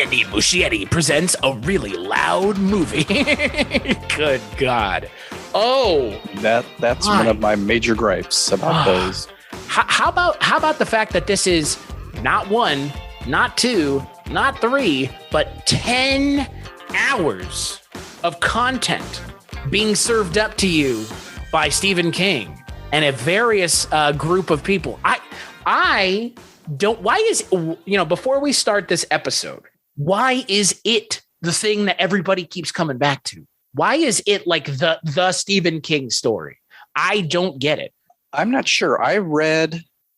Andy Muschietti presents a really loud movie. Good God. Oh, that's one of my major gripes about those. How about the fact that this is not one, not two, not three, but 10 hours of content being served up to you by Stephen King and a various group of people. I don't, why is, before we start this episode, why is it the thing that everybody keeps coming back to? Why is it like the Stephen King story? I don't get it. I'm not sure.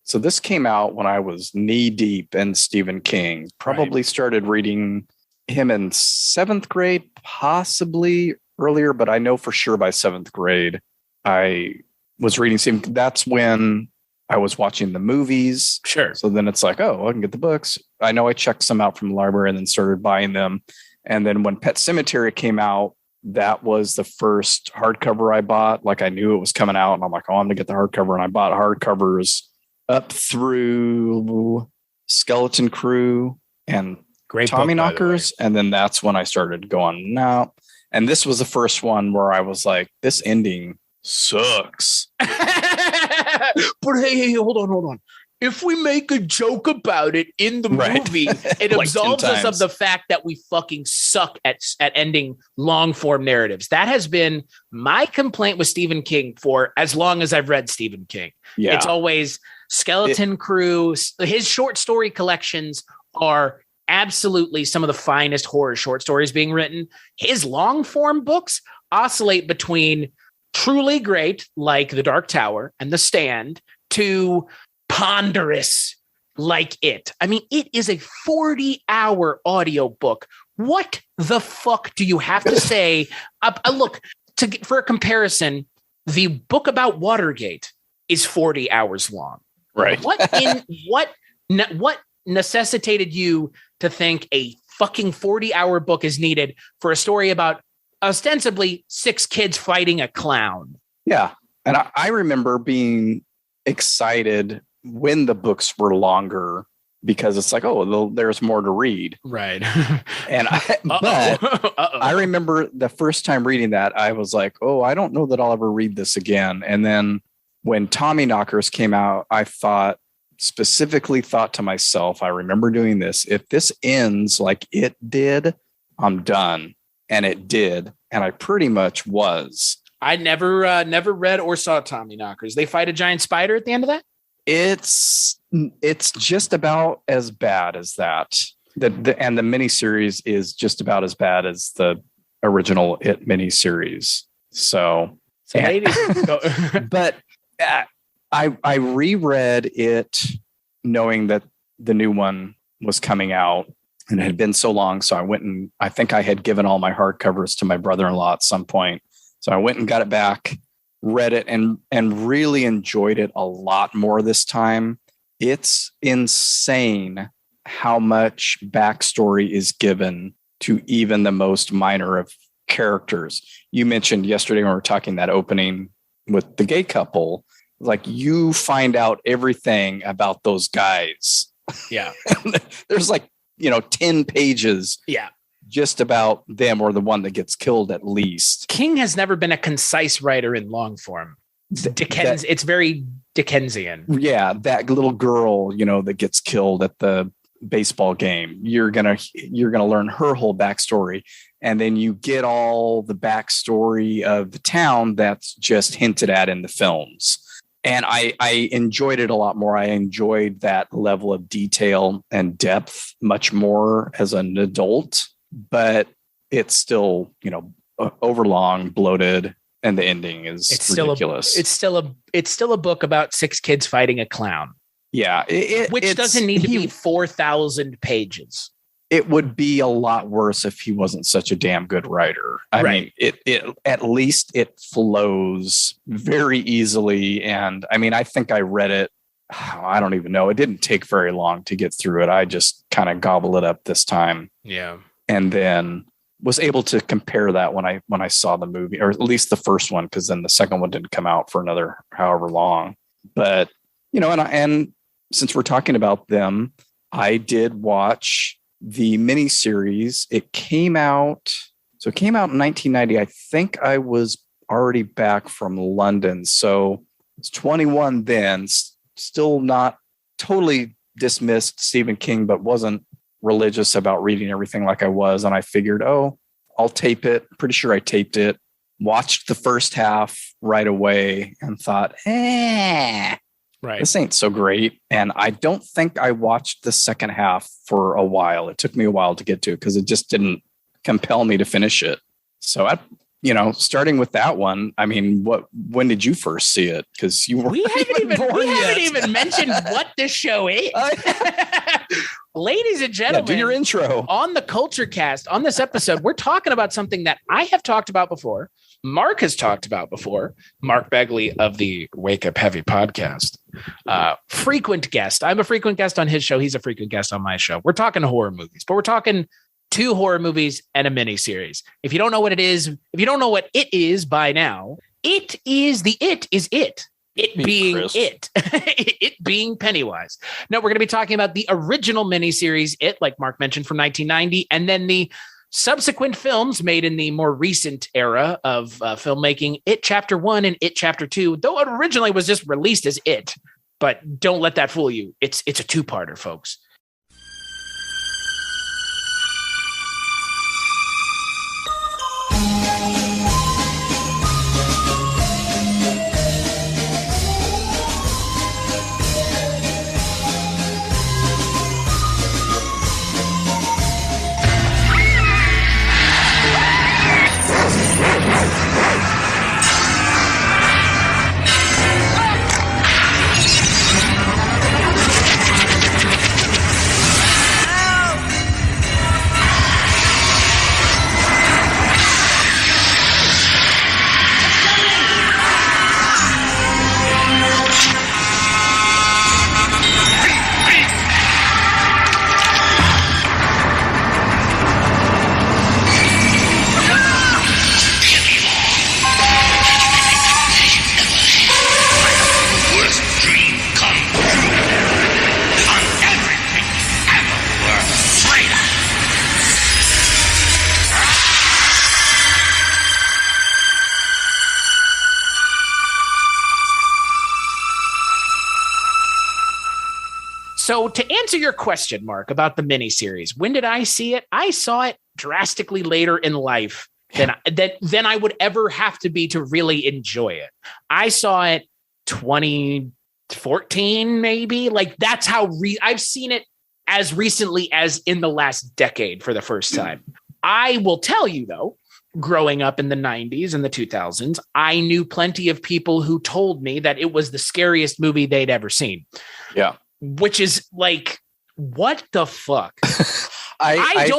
So this came out when I was knee deep in Stephen King. Probably started reading him in 7th grade, possibly earlier, but I know for sure by 7th grade, I was reading Stephen. That's when I was watching the movies. Sure. So then it's like, oh, I can get the books. I know I checked some out from the library and then started buying them. And then when Pet Sematary came out, that was the first hardcover I bought. Like I knew it was coming out and I'm like, oh, I'm going to get the hardcover. And I bought hardcovers up through Skeleton Crew and Great Tommy book, Knockers. And then that's when I started going, no. And this was the first one where I was like, this ending sucks. But hey, hold on. If we make a joke about it in the movie, it like absolves us of the fact that we fucking suck at ending long form narratives. That has been my complaint with Stephen King for as long as I've read Stephen King. Yeah. It's always Skeleton Crew. His short story collections are absolutely some of the finest horror short stories being written. His long form books oscillate between truly great, like The Dark Tower and The Stand, to ponderous like It. I mean, it is a 40-hour audiobook. What the fuck do you have to say? Look, for a comparison, the book about Watergate is 40 hours long. Right. What necessitated you to think a fucking 40-hour book is needed for a story about ostensibly 6 kids fighting a clown? Yeah. And I remember being excited when the books were longer because it's like, oh, there's more to read. Right. And I remember the first time reading that, I was like, oh, I don't know that I'll ever read this again. And then when Tommy Knockers came out, I specifically thought to myself, I remember doing this. If this ends like it did, I'm done. And it did. And I pretty much was. I never read or saw Tommy Knockers. They fight a giant spider at the end of that? It's just about as bad as that. And the miniseries is just about as bad as the original It miniseries. Ladies, but I reread it knowing that the new one was coming out and it had been so long. So I went and I think I had given all my hardcovers to my brother-in-law at some point. So I went and got it back, read it, and really enjoyed it a lot more this time. It's insane how much backstory is given to even the most minor of characters. You mentioned yesterday when we were talking that opening with the gay couple, like you find out everything about those guys. Yeah. There's like, 10 pages. Yeah. Just about them or the one that gets killed at least. King has never been a concise writer in long form. It's very Dickensian. Yeah, that little girl, that gets killed at the baseball game. You're gonna learn her whole backstory, and then you get all the backstory of the town that's just hinted at in the films. And I enjoyed it a lot more. I enjoyed that level of detail and depth much more as an adult. But it's still, overlong, bloated, and the ending is ridiculous. It's still a book about 6 kids fighting a clown. Yeah, which doesn't need to be 4,000 pages. It would be a lot worse if he wasn't such a damn good writer. I mean, it at least it flows very easily, and I mean, I think I read it. I don't even know. It didn't take very long to get through it. I just kind of gobbled it up this time. Yeah. And then was able to compare that when I saw the movie, or at least the first one, because then the second one didn't come out for another however long. But, and since we're talking about them, I did watch the miniseries, it came out in 1990. I think I was already back from London. So I was 21 then, still not totally dismissed Stephen King, but wasn't religious about reading everything like I was. And I figured, I'll tape it. Pretty sure I taped it, watched the first half right away and thought, this ain't so great. And I don't think I watched the second half for a while. It took me a while to get to it because it just didn't compel me to finish it. So starting with that one, I mean, when did you first see it? Because you weren't haven't even mentioned what this show is. Ladies and gentlemen, do your intro. On the Kulturecast, on this episode, we're talking about something that I have talked about before. Mark has talked about before. Mark Begley of the Wake Up Heavy podcast. Frequent guest. I'm a frequent guest on his show. He's a frequent guest on my show. We're talking horror movies, but we're talking 2 horror movies and a miniseries. If you don't know what it is, if you don't know what it is by now, it is it. It being Chris. It being Pennywise. No, we're going to be talking about the original miniseries, It, like Mark mentioned, from 1990, and then the subsequent films made in the more recent era of filmmaking, It Chapter 1 and It Chapter 2, though it originally was just released as It, but don't let that fool you. It's a 2-parter, folks. So to answer your question, Mark, about the miniseries, when did I see it? I saw it drastically later in life than I would ever have to be to really enjoy it. I saw it 2014, maybe. Like that's how I've seen it as recently as in the last decade for the first time. I will tell you, though, growing up in the 90s and the 2000s, I knew plenty of people who told me that it was the scariest movie they'd ever seen. Yeah. Which is like, what the fuck? I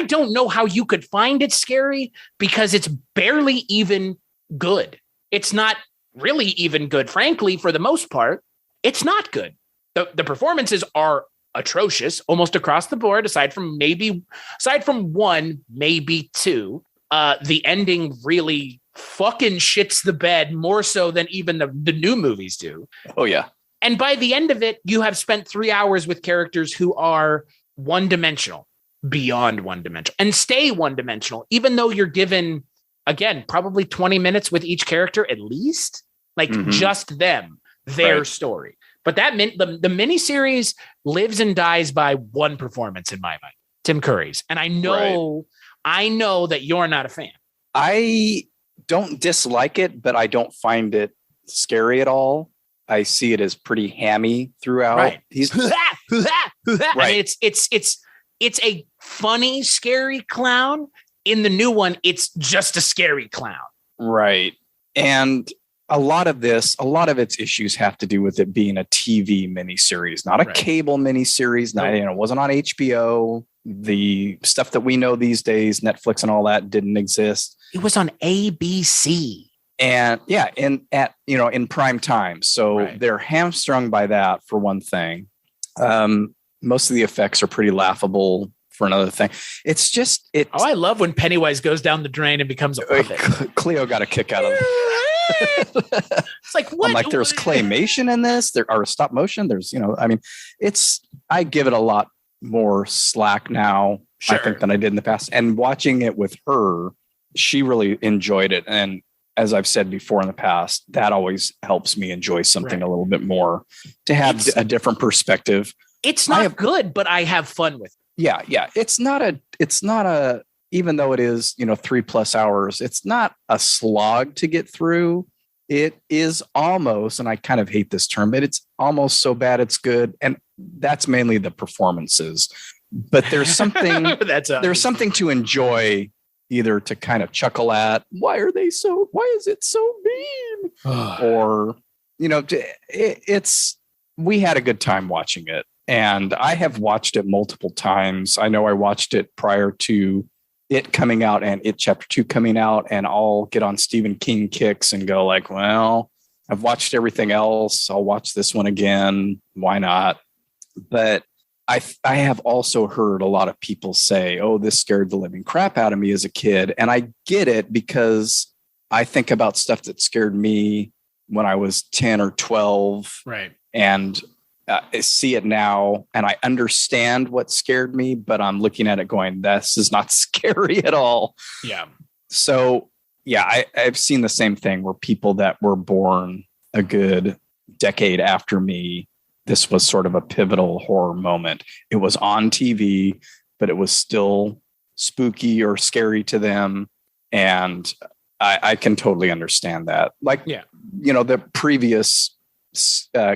don't know how you could find it scary because it's barely even good. It's not really even good. Frankly, for the most part, it's not good. The performances are atrocious almost across the board, aside from one, maybe 2. The ending really fucking shits the bed more so than even the new movies do. Oh, yeah. And by the end of it, you have spent 3 hours with characters who are one-dimensional, beyond one-dimensional, and stay one-dimensional, even though you're given, again, probably 20 minutes with each character at least, like just them, their story. But that the miniseries lives and dies by one performance in my mind, Tim Curry's. And I know that you're not a fan. I don't dislike it, but I don't find it scary at all. I see it as pretty hammy throughout. Right. He's right. I mean, it's a funny, scary clown. In the new one, it's just a scary clown. Right. And a lot of its issues have to do with it being a TV miniseries, not a cable miniseries. It wasn't on HBO. The stuff that we know these days, Netflix and all that, didn't exist. It was on ABC. And in prime time. So they're hamstrung by that for one thing. Most of the effects are pretty laughable for another thing. It's just I love when Pennywise goes down the drain and becomes a puppet. Cleo got a kick out of it. It's like what? I'm like, there's claymation in this. There are stop motion. There's, I give it a lot more slack now, I think, than I did in the past. And watching it with her, she really enjoyed it. And as I've said before in the past, that always helps me enjoy something a little bit more, to have a different perspective. It's not good, but I have fun with it. Yeah. It's not a, even though it is, 3+ hours, it's not a slog to get through. It is almost, and I kind of hate this term, but it's almost so bad it's good. And that's mainly the performances. But there's something there's something to enjoy, either to kind of chuckle at, why is it so mean? Or, we had a good time watching it. And I have watched it multiple times. I know I watched it prior to it coming out and It Chapter 2 coming out, and I'll get on Stephen King kicks and go like, well, I've watched everything else. I'll watch this one again. Why not? But I have also heard a lot of people say, oh, this scared the living crap out of me as a kid. And I get it, because I think about stuff that scared me when I was 10 or 12. Right. And I see it now, and I understand what scared me, but I'm looking at it going, this is not scary at all. Yeah. So, yeah, I've seen the same thing where people that were born a good decade after me, this was sort of a pivotal horror moment. It was on TV, but it was still spooky or scary to them. And I can totally understand that. Like, the previous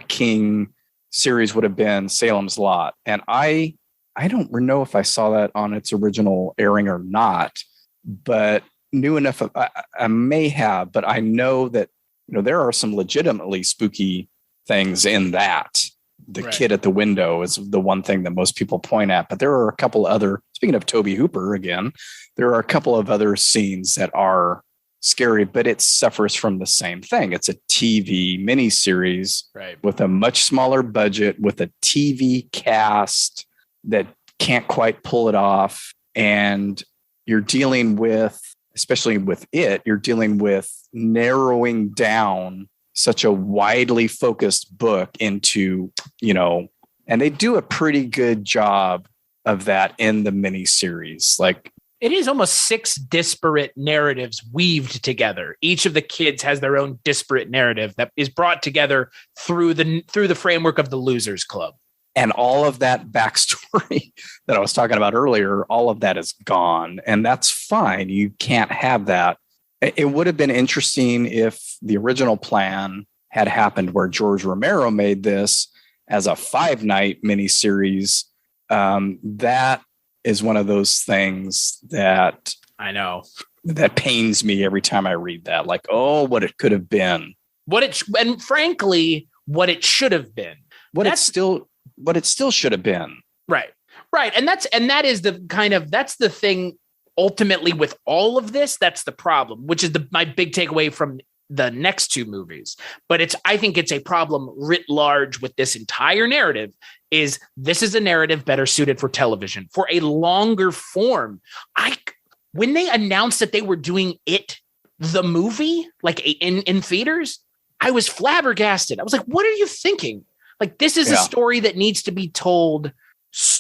King series would have been Salem's Lot. And I don't know if I saw that on its original airing or not, but knew enough of, I may have, but I know that, there are some legitimately spooky things in that. The kid at the window is the one thing that most people point at, but there are a couple other, speaking of Tobe Hooper again, there are a couple of other scenes that are scary, but it suffers from the same thing. It's a TV miniseries with a much smaller budget, with a TV cast that can't quite pull it off. And you're dealing with, especially with it, you're dealing with narrowing down such a widely focused book into, and they do a pretty good job of that in the miniseries. Like, it is almost 6 disparate narratives weaved together. Each of the kids has their own disparate narrative that is brought together through the framework of the Losers Club. And all of that backstory that I was talking about earlier, all of that is gone. And that's fine. You can't have that. It would have been interesting if the original plan had happened where George Romero made this as a 5-night miniseries. That is one of those things that I know that pains me every time I read that. Like, oh, what it could have been, and frankly, what it should have been, what it still should have been. Right. And that is that's the thing. Ultimately, with all of this, that's the problem, which is my big takeaway from the next 2 movies. But I think it's a problem writ large with this entire narrative. This is a narrative better suited for television, for a longer form. When they announced that they were doing the movie, like in theaters, I was flabbergasted. I was like, what are you thinking? Like, this is a story that needs to be told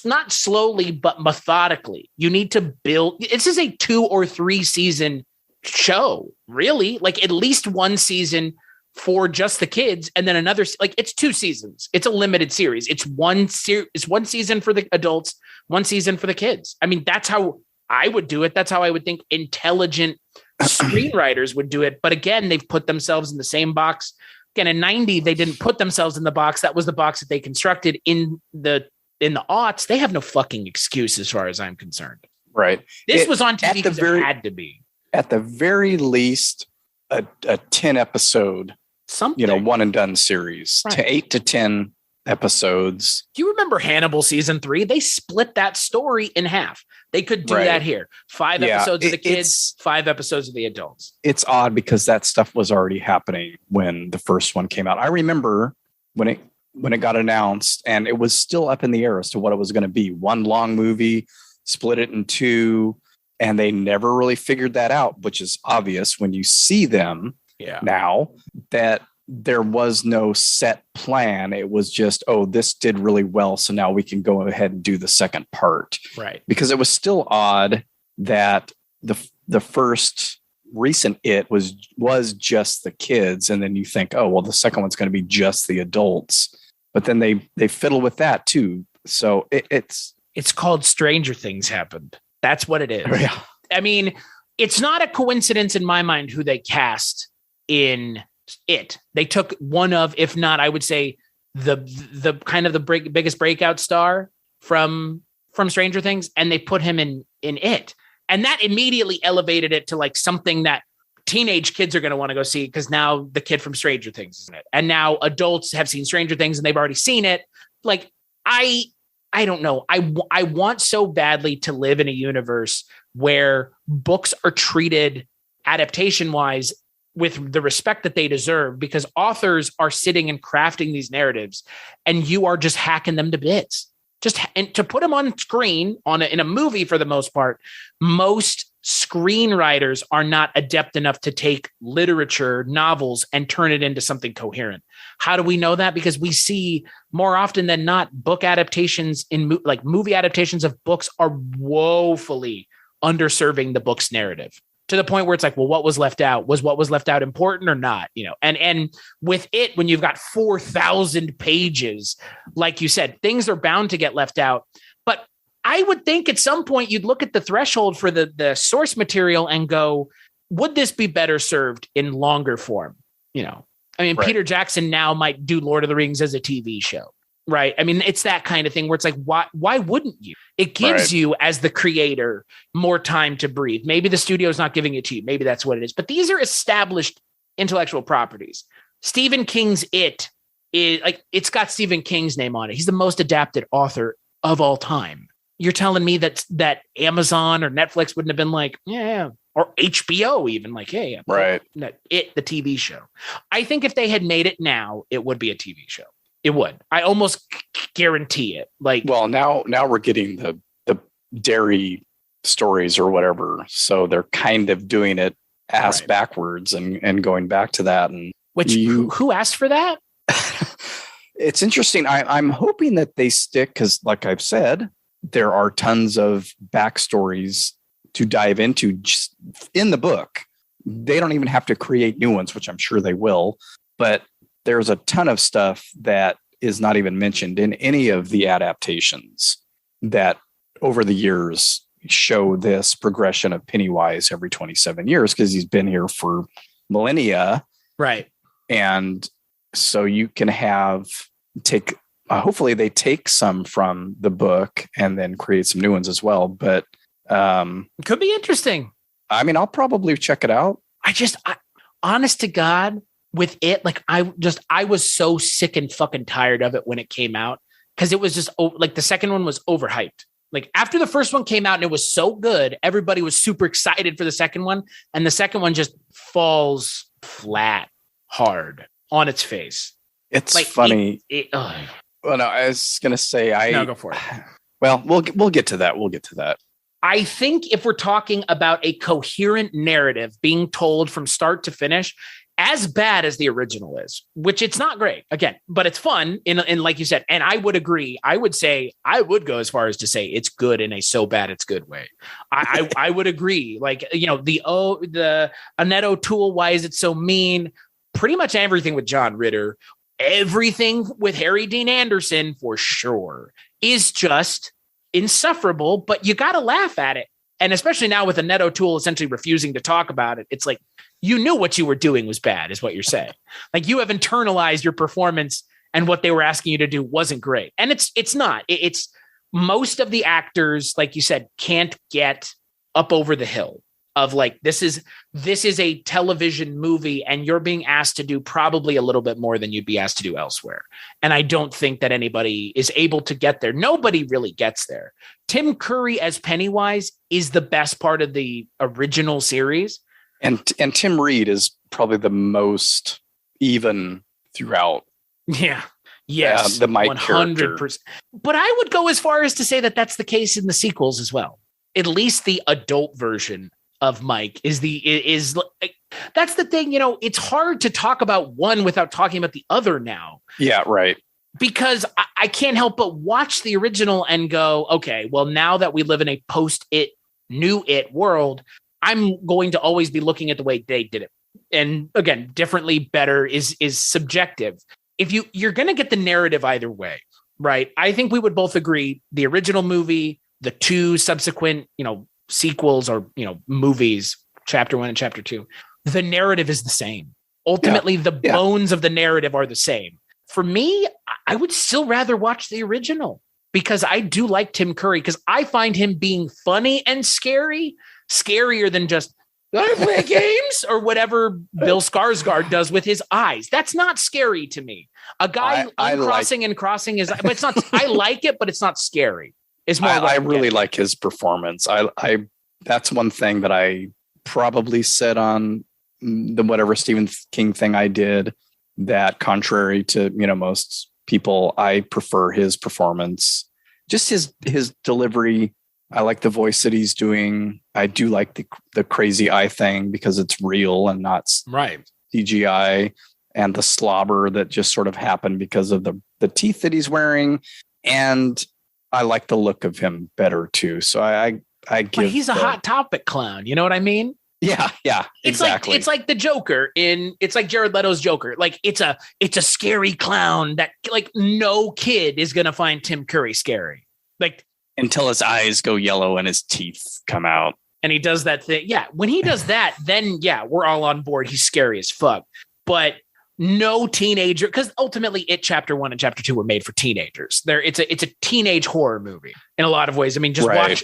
not slowly, but methodically. You need to build. This is a 2 or 3 season show, really. Like, at least 1 season for just the kids, and then another, like, it's 2 seasons. It's a limited series. It's one season for the adults, 1 season for the kids. I mean, that's how I would do it. That's how I would think intelligent screenwriters would do it. But again, they've put themselves in the same box. Again, in 90, they didn't put themselves in the box. That was the box that they constructed in the aughts. They have no fucking excuse as far as I'm concerned. Right. This was on TV because it had to be. At the very least, a 10 episode, something, one and done series, to 8 to 10 episodes. Do you remember Hannibal season 3? They split that story in half. They could do that here. 5 episodes of the kids, 5 episodes of the adults. It's odd because that stuff was already happening when the first one came out. I remember when it got announced, and it was still up in the air as to what it was going to be. One long movie, split it in 2, and they never really figured that out, which is obvious when you see them now, that there was no set plan. It was just, this did really well, so now we can go ahead and do the second part. Right. Because it was still odd that the first recent It was just the kids, and then you think, the second one's going to be just the adults. But then they fiddle with that too. So it's called Stranger Things Happened. That's what it is. Yeah. I mean, it's not a coincidence in my mind who they cast in It. They took one of, if not, I would say the kind of the biggest breakout star from Stranger Things, and they put him in It. And that immediately elevated it to like something that teenage kids are going to want to go see, because now the kid from Stranger Things is in it. And now adults have seen Stranger Things and they've already seen it. Like, I don't know. I want so badly to live in a universe where books are treated adaptation wise with the respect that they deserve, because authors are sitting and crafting these narratives and you are just hacking them to bits. And to put them on screen in a movie, for the most part, most screenwriters are not adept enough to take literature, novels, and turn it into something coherent. How do we know that? Because we see more often than not, book adaptations movie adaptations of books are woefully underserving the book's narrative, to the point where it's like, well, what was left out? Was what was left out important or not? And with It, when you've got 4,000 pages, like you said, things are bound to get left out. But I would think at some point you'd look at the threshold for the source material and go, would this be better served in longer form? I mean, right. Peter Jackson now might do Lord of the Rings as a TV show, right? I mean, it's that kind of thing where it's like, why wouldn't you? It gives you, as the creator, more time to breathe. Maybe the studio's not giving it to you. Maybe that's what it is. But these are established intellectual properties. Stephen King's It is like, it's got Stephen King's name on it. He's the most adapted author of all time. You're telling me that Amazon or Netflix wouldn't have been like, yeah, or HBO even like, hey, right. It, the TV show. I think if they had made it now, it would be a TV show. It would. I almost guarantee it. Like, well, now we're getting the Derry stories or whatever, so they're kind of doing it ass backwards and going back to that. And who asked for that? It's interesting. I'm hoping that they stick, because, like I've said, there are tons of backstories to dive into just in the book. They don't even have to create new ones, which I'm sure they will, but there's a ton of stuff that is not even mentioned in any of the adaptations that over the years show this progression of Pennywise every 27 years, because he's been here for millennia. Right. And so you can hopefully they take some from the book and then create some new ones as well. But it could be interesting. I mean, I'll probably check it out. Honest to God, with It, like I was so sick and fucking tired of it when it came out, because it was just like the second one was overhyped. Like after the first one came out and it was so good, everybody was super excited for the second one, and the second one just falls flat hard on its face. It's like, funny. Well, no, I was gonna say go for it. Well, we'll get to that. We'll get to that. I think if we're talking about a coherent narrative being told from start to finish, as bad as the original is, which it's not great, again, but it's fun. And like you said, and I would agree. I would go as far as to say it's good in a so bad it's good way. I would agree. Like, the Annette O'Toole, why is it so mean? Pretty much everything with John Ritter, everything with Harry Dean Anderson for sure is just insufferable, but you got to laugh at it. And especially now with Annette O'Toole essentially refusing to talk about it, it's like, you knew what you were doing was bad, is what you're saying. Like, you have internalized your performance, and what they were asking you to do wasn't great. And it's not. It's most of the actors, like you said, can't get up over the hill of like, this is a television movie, and you're being asked to do probably a little bit more than you'd be asked to do elsewhere. And I don't think that anybody is able to get there. Nobody really gets there. Tim Curry as Pennywise is the best part of the original series. And Tim Reed is probably the most even throughout. Yeah. Yes. The Mike 100%. Character. But I would go as far as to say that that's the case in the sequels as well. At least the adult version of Mike is that's the thing, it's hard to talk about one without talking about the other now. Yeah, right. Because I can't help but watch the original and go, okay, well, now that we live in a post-It, new It world, I'm going to always be looking at the way they did it. And again, differently, better is subjective. If you're going to get the narrative either way, right? I think we would both agree the original movie, the two subsequent, sequels or, movies, chapter 1 and chapter 2, the narrative is the same. Ultimately, the bones of the narrative are the same. For me, I would still rather watch the original because I do like Tim Curry because I find him being funny and scarier than just I play games or whatever Bill Skarsgard does with his eyes. That's not scary to me. A guy crossing is, but it's not. I like it, but it's not scary. It's more. I really like his performance. I that's one thing that I probably said on the whatever Stephen King thing I did. That contrary to, most people, I prefer his performance, just his delivery. I like the voice that he's doing. I do like the crazy eye thing because it's real and not CGI, and the slobber that just sort of happened because of the teeth that he's wearing. And I like the look of him better too. So I give. But he's a Hot Topic clown. You know what I mean? Yeah, exactly. It's like the Joker it's like Jared Leto's Joker. Like it's a scary clown that like no kid is gonna find Tim Curry scary. Like until his eyes go yellow and his teeth come out. And he does that thing. Yeah, when he does that, then we're all on board. He's scary as fuck. But no teenager, because ultimately It Chapter 1 and Chapter 2 were made for teenagers. It's a teenage horror movie in a lot of ways. I mean, just watch,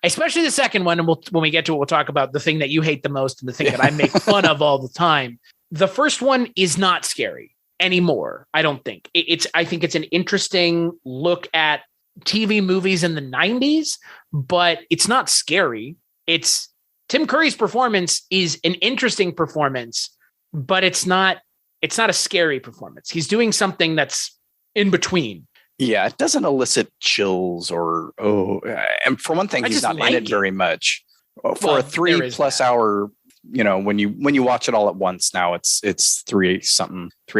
especially the second one, and when we get to it, we'll talk about the thing that you hate the most and the thing that I make fun of all the time. The first one is not scary anymore, I don't think. I think it's an interesting look at TV movies in the 90s, but it's not scary. It's Tim Curry's performance is an interesting performance, but it's not a scary performance. He's doing something that's in between. Yeah, it doesn't elicit chills and for one thing, he's not in it very much. For a 3+ hour, when you watch it all at once now, it's 3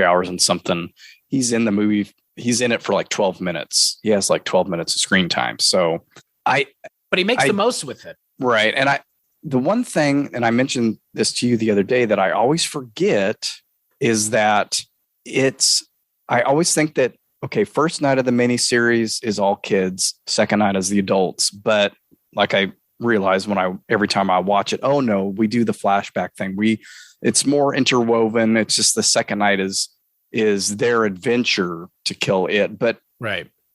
hours and something. He's in the movie. He's in it for like 12 minutes. He has like 12 minutes of screen time. So but he makes the most with it. Right. And the one thing, and I mentioned this to you the other day that I always forget is that I always think that, okay, first night of the miniseries is all kids, second night is the adults. But like I realize every time I watch it, oh no, we do the flashback thing. It's more interwoven. It's just the second night is their adventure to kill it. But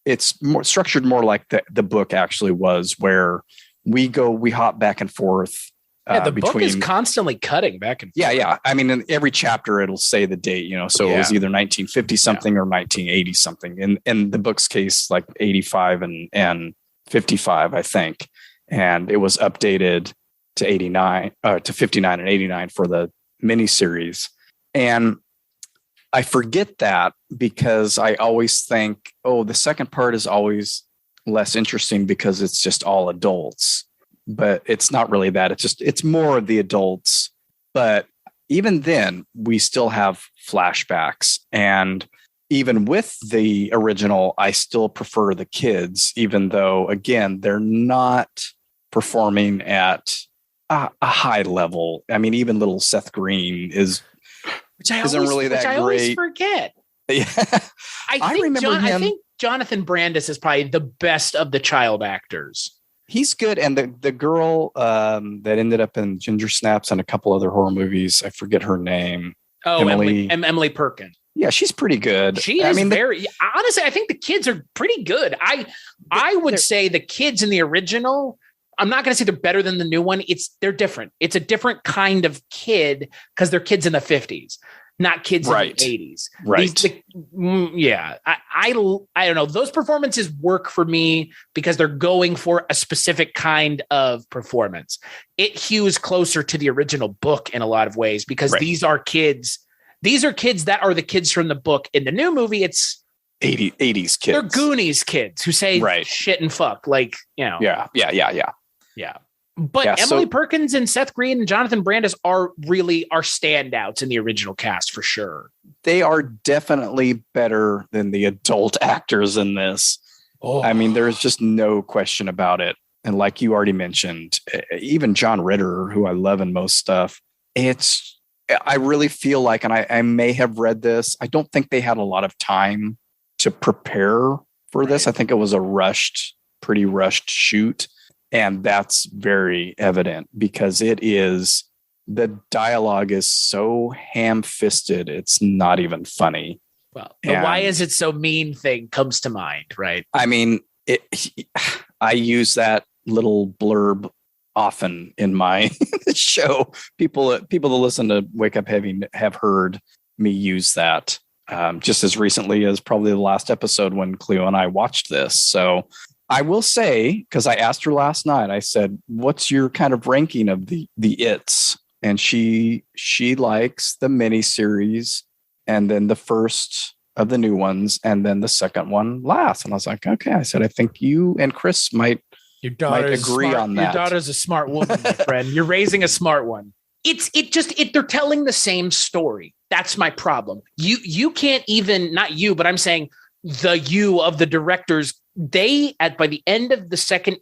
it's more structured more like the book actually was, where we hop back and forth. The book is constantly cutting back and forth. Yeah. I mean, in every chapter, it'll say the date, so it was either 1950 something or 1980 something. In the book's case, like 85 and 55, I think. And it was updated to 89, to 59 and 89 for the miniseries. And I forget that because I always think, the second part is always less interesting because it's just all adults. But it's not really that. It's more of the adults. But even then, we still have flashbacks. And even with the original, I still prefer the kids, even though, again, they're not performing at a high level. I mean, even little Seth Green isn't really that great. I always forget. Yeah. I think Jonathan Brandis is probably the best of the child actors. He's good. And the girl that ended up in Ginger Snaps and a couple other horror movies, I forget her name. Oh, Emily Perkins. Yeah, she's pretty good. She is honestly, I think the kids are pretty good. I would say the kids in the original, I'm not going to say they're better than the new one. They're different. It's a different kind of kid because they're kids in the 50s. Not kids in the 80s. Right. I don't know. Those performances work for me because they're going for a specific kind of performance. It hews closer to the original book in a lot of ways because these are kids. These are kids that are the kids from the book. In the new movie, it's 80s kids. They're Goonies kids who say shit and fuck. Like, Yeah. But yeah, Emily Perkins and Seth Green and Jonathan Brandis are standouts in the original cast for sure. They are definitely better than the adult actors in this. Oh. I mean, there's just no question about it. And like you already mentioned, even John Ritter, who I love in most stuff, I really feel like, and I may have read this, I don't think they had a lot of time to prepare for this. I think it was a pretty rushed shoot. And that's very evident because the dialogue is so ham-fisted, it's not even funny. Well, the why is it so mean thing comes to mind, right? I mean, I use that little blurb often in my show. People that listen to Wake Up Heavy have heard me use that just as recently as probably the last episode when Cleo and I watched this. So I will say, because I asked her last night, I said, what's your kind of ranking of the its? And she likes the miniseries and then the first of the new ones and then the second one last. And I was like, okay. I said, I think you and Chris might agree on that. Your daughter's a smart woman, my friend. You're raising a smart one. They're telling the same story. That's my problem. You can't even, not you, but I'm saying the you of the directors, by the end of the second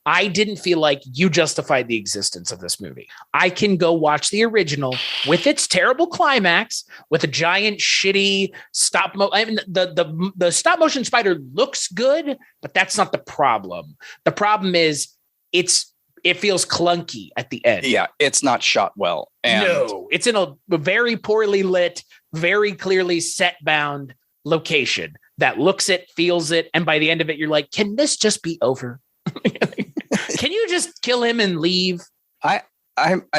I didn't feel like you justified the existence of this movie. I can go watch the original with its terrible climax, with a giant shitty stop motion. I mean, the stop motion spider looks good, but that's not the problem. The problem is it feels clunky at the end. Yeah, it's not shot well. No, it's in a very poorly lit, very clearly set bound location that looks it, feels it, and by the end of it, you're like, can this just be over? Can you just kill him and leave? I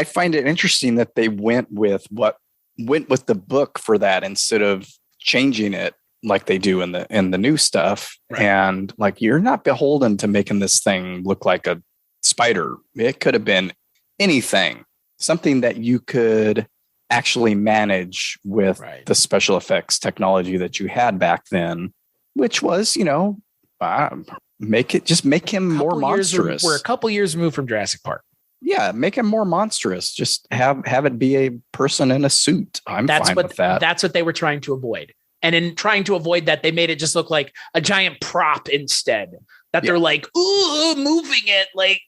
find it interesting that they went with the book for that instead of changing it like they do in the new stuff. Right. And like, you're not beholden to making this thing look like a spider. It could have been anything, something that you could actually manage with the special effects technology that you had back then, which was, make him more monstrous. We're a couple years removed from Jurassic Park. Yeah, make him more monstrous. Just have it be a person in a suit. Fine with that. That's what they were trying to avoid. And in trying to avoid that, they made it just look like a giant prop instead. That they're like, ooh, moving it like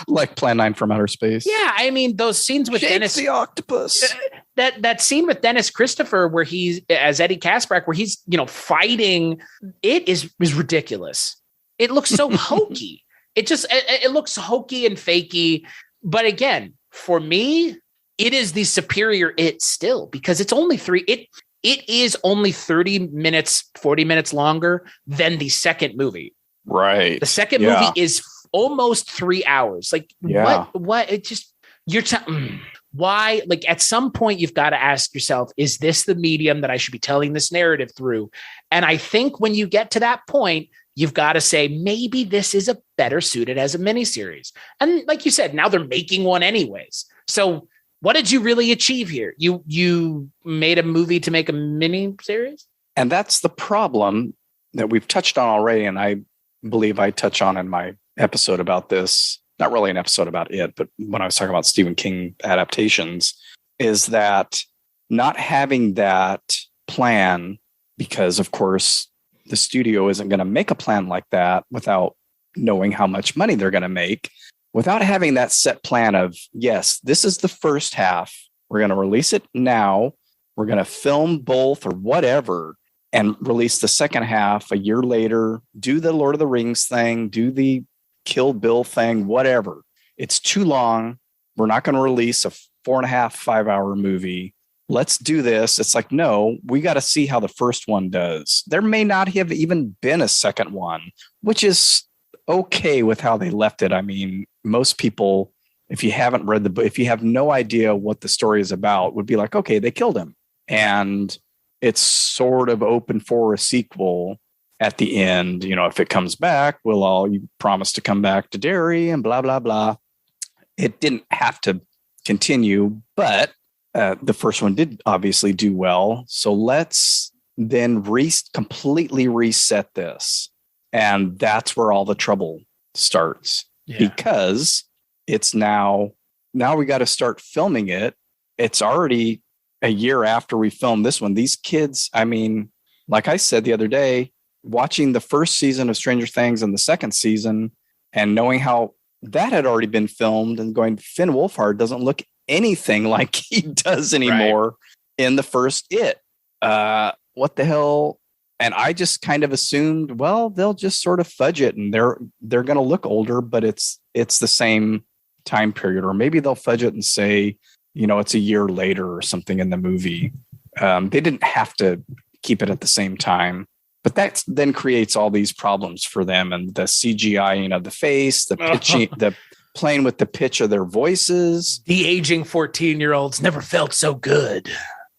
like Plan 9 from Outer Space. Yeah, I mean those scenes with Dennis the octopus. That scene with Dennis Christopher where he's as Eddie Kaspbrak where he's fighting it is ridiculous. It looks so hokey. It looks hokey and fakey. But again, for me, it is the superior it still because it's only it is only 30 minutes, 40 minutes longer than the second movie. Right. The second movie is almost 3 hours. Like what? It just, why? Like at some point you've got to ask yourself, is this the medium that I should be telling this narrative through? And I think when you get to that point, you've got to say, maybe this is a better suited as a miniseries. And like you said, now they're making one anyways. So what did you really achieve here? You made a movie to make a mini series? And that's the problem that we've touched on already. And I believe I touch on in my episode about this, not really an episode about it, but when I was talking about Stephen King adaptations, is that not having that plan, because of course the studio isn't going to make a plan like that without knowing how much money they're going to make. Without having that set plan of, yes, this is the first half. We're going to release it now. We're going to film both or whatever and release the second half a year later, do the Lord of the Rings thing, do the Kill Bill thing, whatever. It's too long. We're not going to release a 4.5, 5 hour movie. Let's do this. It's like, no, we got to see how the first one does. There may not have even been a second one, which is okay with how they left it. I mean, most people, if you haven't read the book, if you have no idea what the story is about, would be like, okay, they killed him. And it's sort of open for a sequel at the end. If it comes back, you promise to come back to Derry and blah, blah, blah. It didn't have to continue, but the first one did obviously do well. So let's then completely reset this. And that's where all the trouble starts. because it's now we got to start filming it. It's already a year after we filmed this one. These kids, I mean, like I said the other day, watching the first season of Stranger Things and the second season and knowing how that had already been filmed and going, Finn Wolfhard doesn't look anything like he does anymore in the first It. What the hell? And I just kind of assumed, well, they'll just sort of fudge it and they're going to look older, but it's the same time period. Or maybe they'll fudge it and say, it's a year later or something in the movie. They didn't have to keep it at the same time, but that then creates all these problems for them. And the CGI, the face, the pitching, the playing with the pitch of their voices. The aging 14-year-olds never felt so good.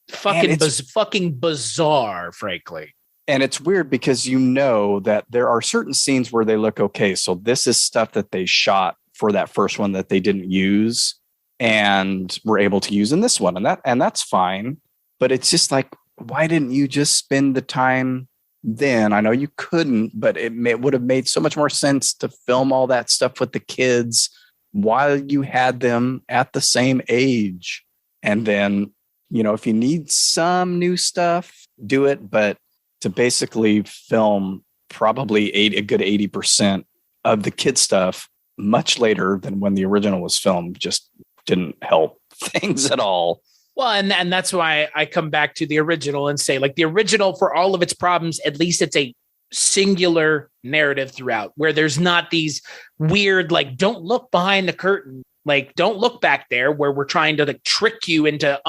Fucking bizarre, frankly. And it's weird because that there are certain scenes where they look okay. So this is stuff that they shot for that first one that they didn't use and were able to use in this one. And that's fine. But it's just like, why didn't you just spend the time then? I know you couldn't, but it would have made so much more sense to film all that stuff with the kids while you had them at the same age. And then, if you need some new stuff, do it. But to basically film probably a good 80% of the kid stuff much later than when the original was filmed just didn't help things at all. Well, and that's why I come back to the original and say, like, the original, for all of its problems, at least it's a singular narrative throughout, where there's not these weird, like, don't look behind the curtain, like, don't look back there, where we're trying to trick you into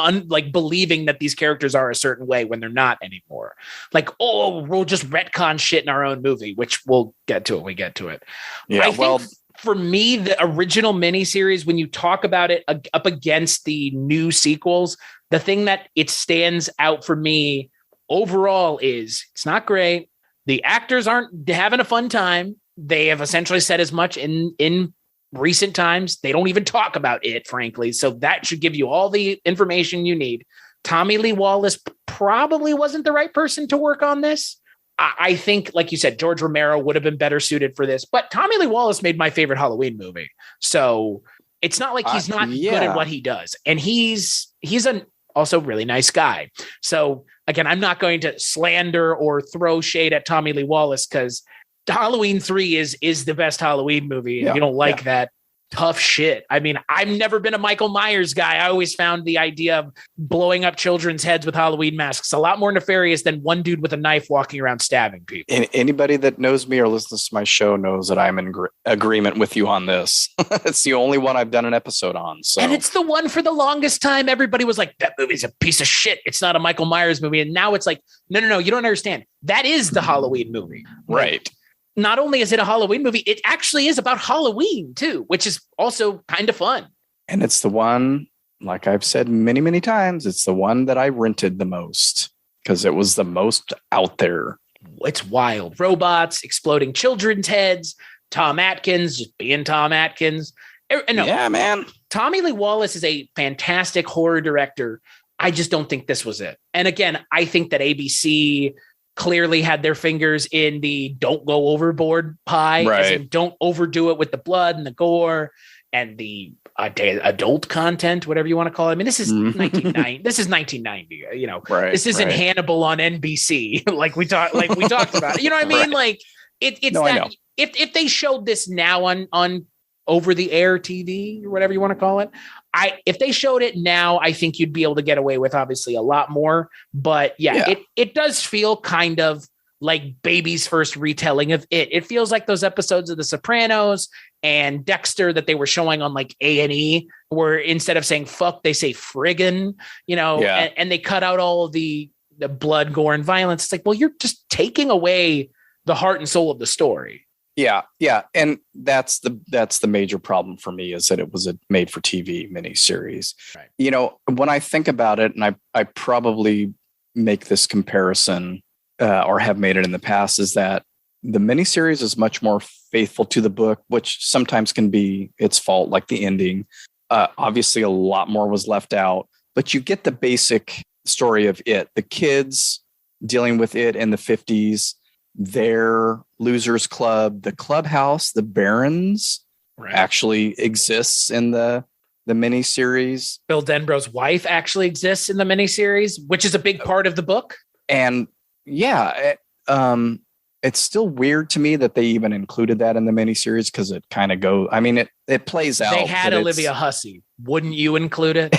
believing that these characters are a certain way when they're not anymore. Like, we'll just retcon shit in our own movie, which we'll get to it. We get to it. Yeah, I think for me, the original miniseries, when you talk about it up against the new sequels, the thing that it stands out for me overall is it's not great. The actors aren't having a fun time. They have essentially said as much in recent times. They don't even talk about it, frankly. So that should give you all the information you need. Tommy Lee Wallace probably wasn't the right person to work on this. I think, like you said, George Romero would have been better suited for this, but Tommy Lee Wallace made my favorite Halloween movie. So it's not like he's not good at what he does. And he's an also really nice guy. So again, I'm not going to slander or throw shade at Tommy Lee Wallace because Halloween 3 is the best Halloween movie. If you don't like that, tough shit. I mean, I've never been a Michael Myers guy. I always found the idea of blowing up children's heads with Halloween masks a lot more nefarious than one dude with a knife walking around stabbing people. And anybody that knows me or listens to my show knows that I'm in agreement with you on this. It's the only one I've done an episode on. So. And it's the one for the longest time. Everybody was like, that movie's a piece of shit. It's not a Michael Myers movie. And now it's like, no, you don't understand. That is the Halloween movie. Right. Not only is it a Halloween movie, it actually is about Halloween too, which is also kind of fun. And it's the one, like I've said many, many times, it's the one that I rented the most because it was the most out there. It's wild. Robots, exploding children's heads, Tom Atkins just being Tom Atkins. Yeah, man. Tommy Lee Wallace is a fantastic horror director. I just don't think this was it. And again, I think that ABC clearly had their fingers in the don't go overboard pie, as in don't overdo it with the blood and the gore and the adult content, whatever you want to call it. I mean, this is 1990. This is 1990. This isn't Hannibal on NBC, like we talked about. You know what I mean? Like if they showed this now on over the air TV or whatever you want to call it, if they showed it now, I think you'd be able to get away with obviously a lot more. But it does feel kind of like baby's first retelling of it. It feels like those episodes of The Sopranos and Dexter that they were showing on like A&E, where instead of saying fuck, they say friggin', and they cut out all of the blood, gore, and violence. It's like, well, you're just taking away the heart and soul of the story. Yeah. And that's the major problem for me, is that it was a made for TV miniseries. Right. When I think about it, and I probably make this comparison or have made it in the past, is that the miniseries is much more faithful to the book, which sometimes can be its fault, like the ending. Obviously, a lot more was left out, but you get the basic story of it. The kids dealing with it in the 50s, their losers club, the clubhouse, the barons, actually exists in the miniseries. Bill Denborough's wife actually exists in the miniseries, which is a big part of the book. And it's still weird to me that they even included that in the miniseries because it kind of goes. I mean, it plays out. They had Olivia Hussey. Wouldn't you include it?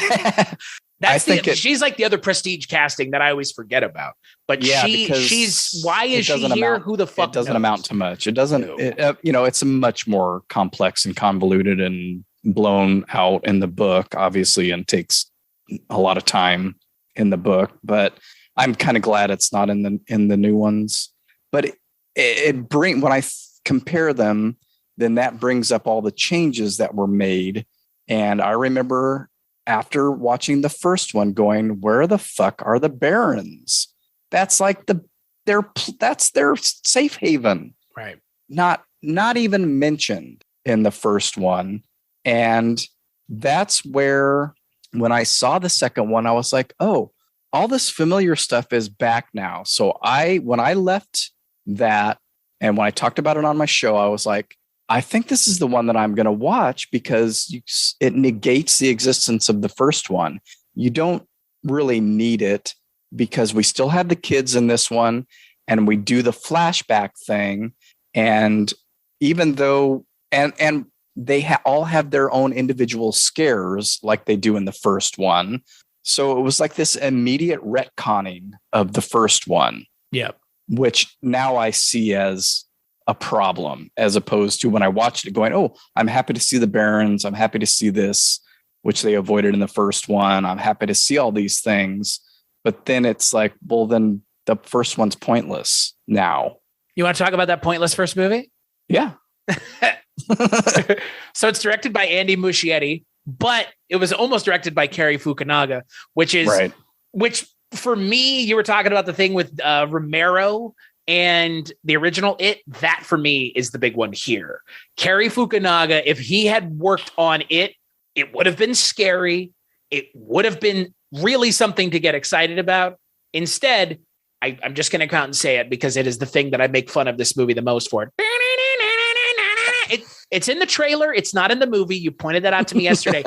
She's like the other prestige casting that I always forget about. But she's why is she here? Who the fuck? It doesn't amount to much. It doesn't. It's a much more complex and convoluted and blown out in the book, obviously, and takes a lot of time in the book. But I'm kind of glad it's not in the new ones. But when I compare them, then that brings up all the changes that were made. And I remember after watching the first one going, where the fuck are the Barons? That's like that's their safe haven. Right. Not even mentioned in the first one. And that's where, when I saw the second one, I was like, oh, all this familiar stuff is back now. So when I left that, and when I talked about it on my show, I was like, I think this is the one that I'm going to watch because it negates the existence of the first one. You don't really need it because we still have the kids in this one and we do the flashback thing. And even though, and they all have their own individual scares like they do in the first one. So it was like this immediate retconning of the first one. Yeah. Which now I see as a problem, as opposed to when I watched it going, oh, I'm happy to see the Barons. I'm happy to see this, which they avoided in the first one. I'm happy to see all these things. But then it's like, well, then the first one's pointless now. You want to talk about that pointless first movie? Yeah. So it's directed by Andy Muschietti, but it was almost directed by Cary Fukunaga, which for me, you were talking about the thing with Romero and the original that for me is the big one here. Cary Fukunaga, if he had worked on it would have been scary. It would have been really something to get excited about. Instead, I'm just going to come out and say it because it is the thing that I make fun of this movie the most for. It's in the trailer. It's not in the movie. You pointed that out to me yesterday.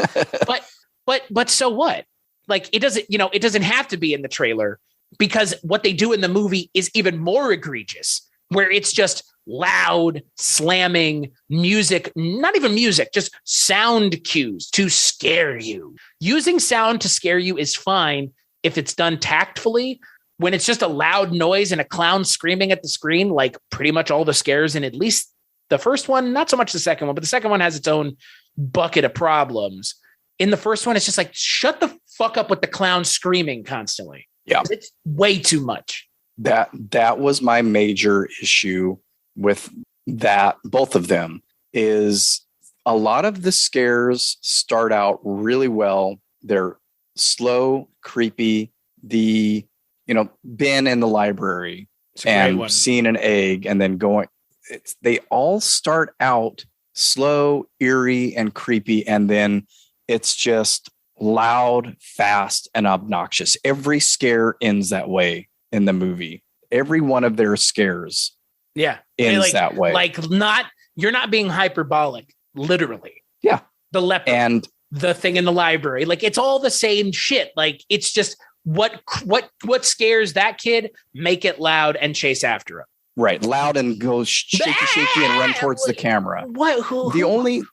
But so what? Like it doesn't have to be in the trailer because what they do in the movie is even more egregious, where it's just loud, slamming music, not even music, just sound cues to scare you. Using sound to scare you is fine if it's done tactfully. When it's just a loud noise and a clown screaming at the screen, like pretty much all the scares in at least the first one, not so much the second one, but the second one has its own bucket of problems. In the first one, it's just like, shut the fuck up with the clown screaming constantly. Yeah. It's way too much. That was my major issue with that. Both of them is a lot of the scares start out really well. They're slow, creepy. The, Ben in the library and seeing an egg and then going, they all start out slow, eerie, and creepy. And then it's just loud, fast, and obnoxious. Every scare ends that way in the movie. Every one of their scares ends that way. You're not being hyperbolic, literally. Yeah. The leper and the thing in the library. Like it's all the same shit. Like it's just what scares that kid, make it loud and chase after him. Right. Loud and go shaky and run towards the camera.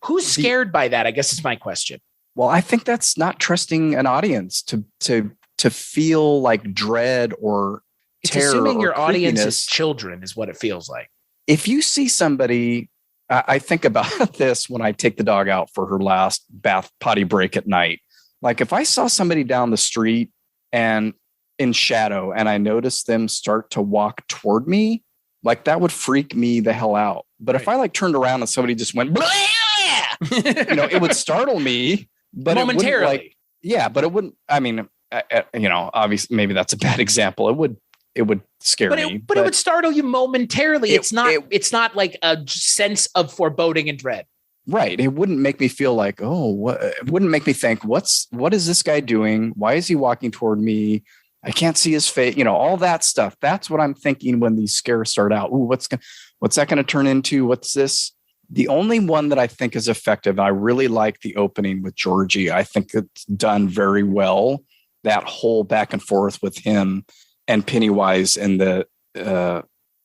Who's scared by that? I guess is my question. Well, I think that's not trusting an audience to feel like dread or terror. It's assuming your audience is children is what it feels like. If you see somebody, I think about this when I take the dog out for her last potty break at night. Like if I saw somebody down the street and in shadow and I noticed them start to walk toward me, like that would freak me the hell out. But if I like turned around and somebody just went, it would startle me. But momentarily, but it wouldn't. I mean, obviously, maybe that's a bad example. It would scare me, but it would startle you momentarily. It's not like a sense of foreboding and dread. Right. It wouldn't make me feel like, it wouldn't make me think, what is this guy doing? Why is he walking toward me? I can't see his face. All that stuff. That's what I'm thinking when these scares start out. Ooh, what's that going to turn into? What's this? The only one that I think is effective, I really like the opening with Georgie. I think it's done very well. That whole back and forth with him and Pennywise and the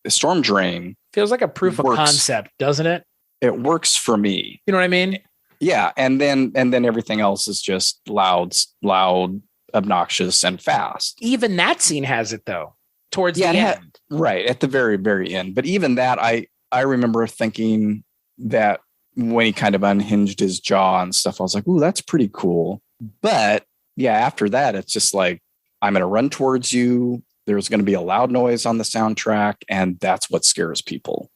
storm drain. Feels like a proof of concept, doesn't it? It works for me. You know what I mean? Yeah. And then everything else is just loud, obnoxious, and fast. Even that scene has it, though, towards the end. Right. At the very, very end. But even that, I remember thinking that when he kind of unhinged his jaw and stuff, I was like, ooh, that's pretty cool. But yeah, after that, it's just like, I'm going to run towards you. There's going to be a loud noise on the soundtrack. And that's what scares people.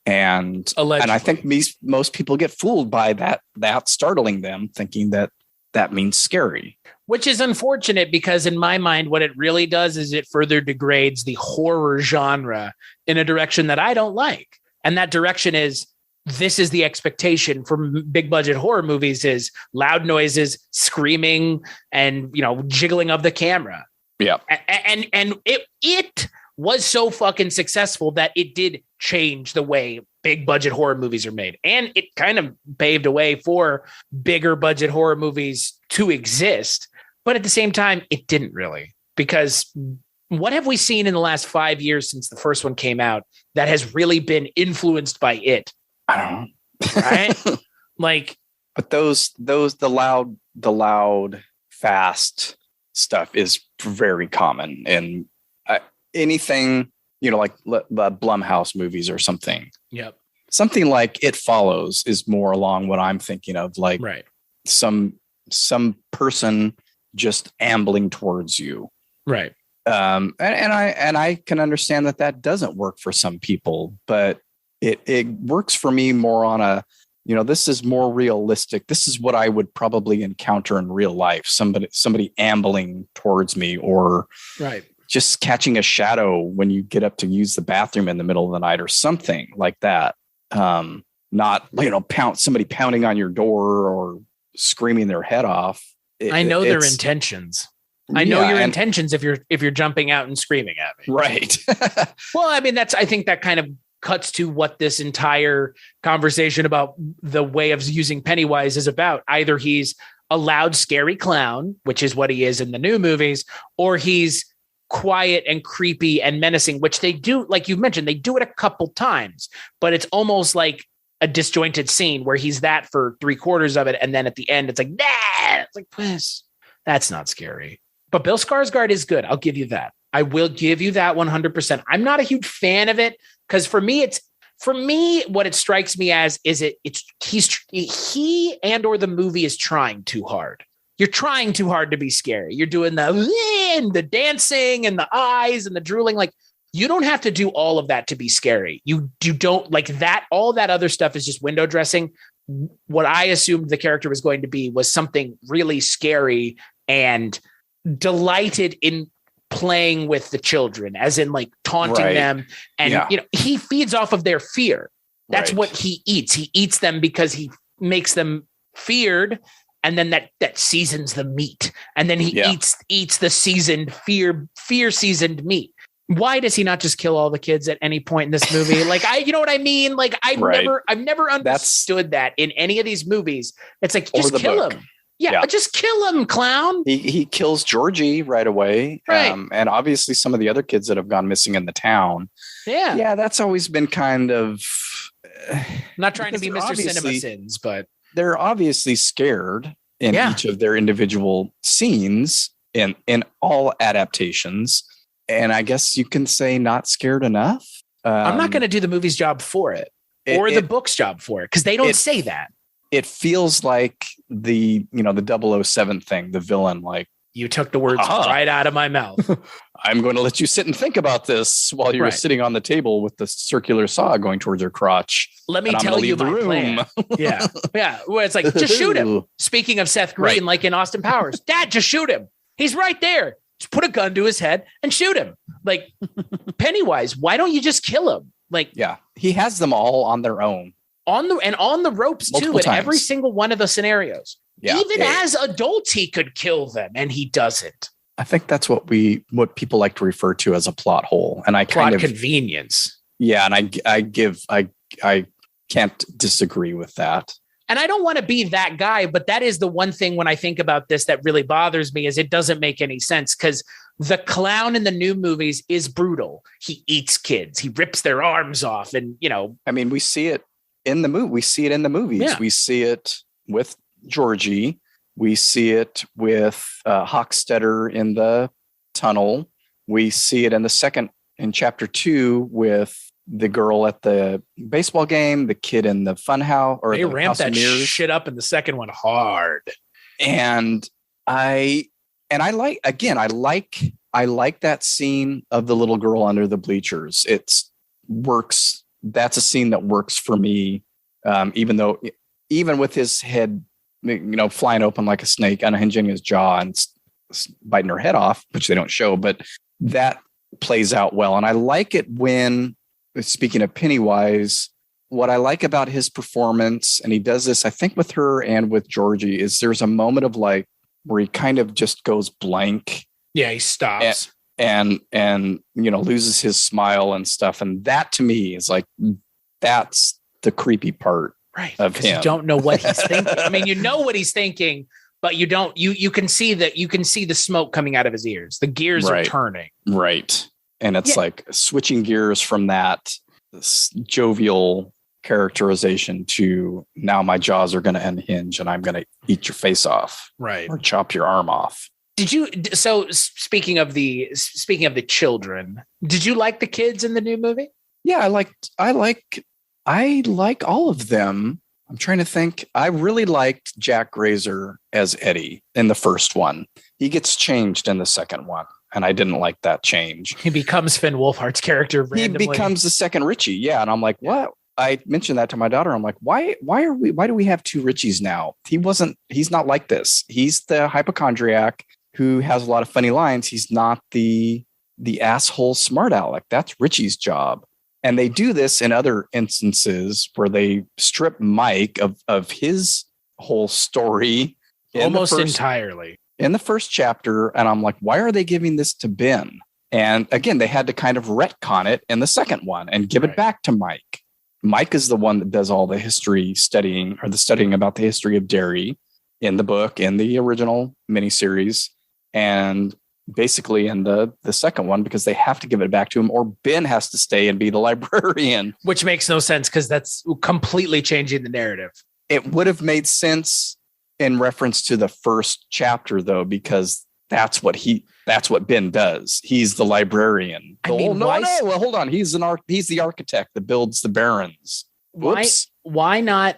And I think most people get fooled by that startling them, thinking that means scary. Which is unfortunate, because in my mind, what it really does is it further degrades the horror genre in a direction that I don't like. And that direction is, this is the expectation for big budget horror movies, is loud noises, screaming, and, jiggling of the camera. Yeah. And it was so fucking successful that it did change the way big budget horror movies are made. And it kind of paved a way for bigger budget horror movies to exist. But at the same time, it didn't really, because what have we seen in the last 5 years since the first one came out that has really been influenced by it? I don't know. Right? But the loud, fast stuff is very common in anything, like the Blumhouse movies or something. Yep. Something like It Follows is more along what I'm thinking of, like some person just ambling towards you. Right. And I can understand that doesn't work for some people, but it works for me more on a, this is more realistic. This is what I would probably encounter in real life. Somebody ambling towards me, or just catching a shadow when you get up to use the bathroom in the middle of the night or something like that. Not, somebody pounding on your door or screaming their head off. I know their intentions. I know your intentions if you're jumping out and screaming at me. Right. Well, I mean, I think that kind of cuts to what this entire conversation about the way of using Pennywise is about. Either he's a loud, scary clown, which is what he is in the new movies, or he's quiet and creepy and menacing, which they do, like you mentioned, they do it a couple times, but it's almost like a disjointed scene where he's that for 3/4 of it. And then at the end, it's like, nah, it's like, that's not scary. But Bill Skarsgard is good. I'll give you that. I will give you that 100%. I'm not a huge fan of it, because for me, what it strikes me as is he and or the movie is trying too hard. You're trying too hard to be scary. You're doing the dancing and the eyes and the drooling. Like, you don't have to do all of that to be scary. You don't like that. All that other stuff is just window dressing. What I assumed the character was going to be was something really scary and delighted in playing with the children, as in like taunting them. And, he feeds off of their fear. That's what he eats. He eats them because he makes them feared. And then that seasons the meat. And then he eats the seasoned fear seasoned meat. Why does he not just kill all the kids at any point in this movie? Like, you know what I mean? Like, I've never understood that in any of these movies. It's like, just kill him. Yeah, just kill him, clown. He kills Georgie right away. Right. And obviously some of the other kids that have gone missing in the town. Yeah. Yeah, that's always been kind of... not trying to be Mr. Cinema Sins, but... They're obviously scared in each of their individual scenes in all adaptations. And I guess you can say not scared enough. I'm not going to do the movie's job for it or the book's job for it, because they don't say that. It feels like the 007 thing, the villain, like, you took the words right out of my mouth. I'm going to let you sit and think about this while you're sitting on the table with the circular saw going towards your crotch. Let me tell you my plan. Yeah. Where it's like, just shoot him. Speaking of Seth Green, like in Austin Powers, Dad, just shoot him. He's right there. Just put a gun to his head and shoot him. Like, Pennywise, why don't you just kill him? Like, he has them all on their own. On the ropes multiple too, times. In every single one of the scenarios. Yeah, even as adults, he could kill them, and he doesn't. I think that's what people like to refer to as a plot hole, and I plot convenience. Yeah, and I can't disagree with that. And I don't want to be that guy, but that is the one thing when I think about this that really bothers me is it doesn't make any sense because the clown in the new movies is brutal. He eats kids. He rips their arms off. And, I mean, we see it in the movie. We see it in the movies. Yeah. We see it with Georgie. We see it with Hochstetter in the tunnel. We see it in chapter 2 with the girl at the baseball game, the kid in the fun house, or they ramped that shit up in the second one hard. And I like that scene of the little girl under the bleachers. It's works. That's a scene that works for me. Even with his head, flying open like a snake, unhinging his jaw and biting her head off, which they don't show, but that plays out well. And I like it when, speaking of Pennywise, what I like about his performance, and he does this, I think, with her and with Georgie, is there's a moment of like where he kind of just goes blank. Yeah, he stops and loses his smile and stuff. And that to me is like, that's the creepy part, right? Of him. You don't know what he's thinking. I mean, you know what he's thinking, but you don't. You can see that. You can see the smoke coming out of his ears. The gears are turning. Right. And it's like switching gears from that jovial characterization to now my jaws are going to unhinge and I'm going to eat your face off, right, or chop your arm off. So speaking of the children, did you like the kids in the new movie? Yeah, I like all of them. I'm trying to think. I really liked Jack Grazer as Eddie in the first one. He gets changed in the second one, and I didn't like that change. He becomes Finn Wolfhard's character randomly. He becomes the second Richie. Yeah. And I'm like, what? I mentioned that to my daughter. I'm like, why do we have two Richies now? He's not like this. He's the hypochondriac who has a lot of funny lines. He's not the asshole smart aleck. That's Richie's job. And they do this in other instances where they strip Mike of his whole story almost entirely in the first chapter. And I'm like, why are they giving this to Ben? And again, they had to kind of retcon it in the second one and give it back to Mike. Mike is the one that does all the history studying, or the studying about the history of Derry in the book, in the original miniseries, and basically in the second one, because they have to give it back to him or Ben has to stay and be the librarian. Which makes no sense because that's completely changing the narrative. It would have made sense in reference to the first chapter, though, because that's what Ben does. He's the librarian. Well, hold on. He's the architect that builds the barons. Whoops. Why not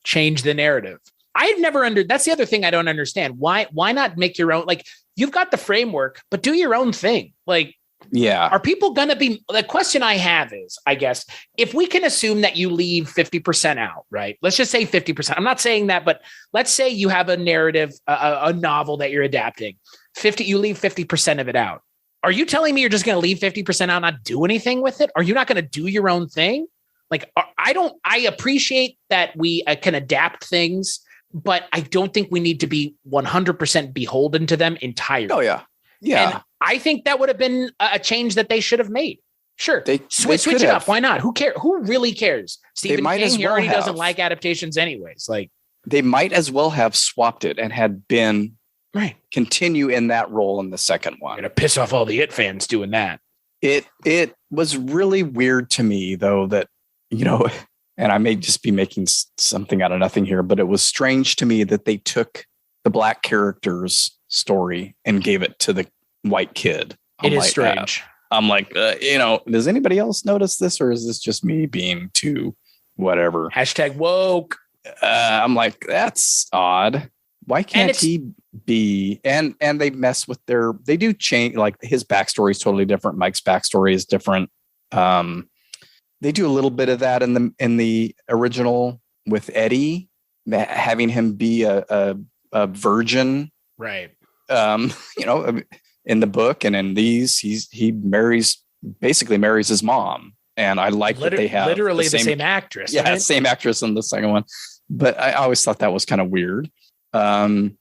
change the narrative? I've never that's the other thing I don't understand. Why not make your own? Like, you've got the framework, but do your own thing. Like, yeah. Are people going to be, the question I have is, I guess, if we can assume that you leave 50% out, right? Let's just say 50%. I'm not saying that, but let's say you have a narrative, a novel that you're adapting. You leave 50% of it out. Are you telling me you're just going to leave 50% out, not do anything with it? Are you not going to do your own thing? Like, I appreciate that we can adapt things, but I don't think we need to be 100% beholden to them entirely. Oh, yeah. Yeah. And I think that would have been a change that they should have made. Sure. They switch it up. Why not? Who cares? Who really cares? Stephen King, he already doesn't like adaptations anyways. Like, they might as well have swapped it and had Ben continue in that role in the second one. You're gonna piss off all the It fans doing that. It was really weird to me, though, that, and I may just be making something out of nothing here, but it was strange to me that they took the black character's story and gave it to the white kid. It is strange. I'm like, does anybody else notice this, or is this just me being too whatever? #woke. I'm like, that's odd. Why can't he be? And they mess with they do change, like his backstory is totally different. Mike's backstory is different. They do a little bit of that in the original with Eddie, having him be a virgin. Right. In the book and in these, he basically marries his mom. And I like that they have literally the same actress. Yeah, right? Same actress in the second one. But I always thought that was kind of weird. And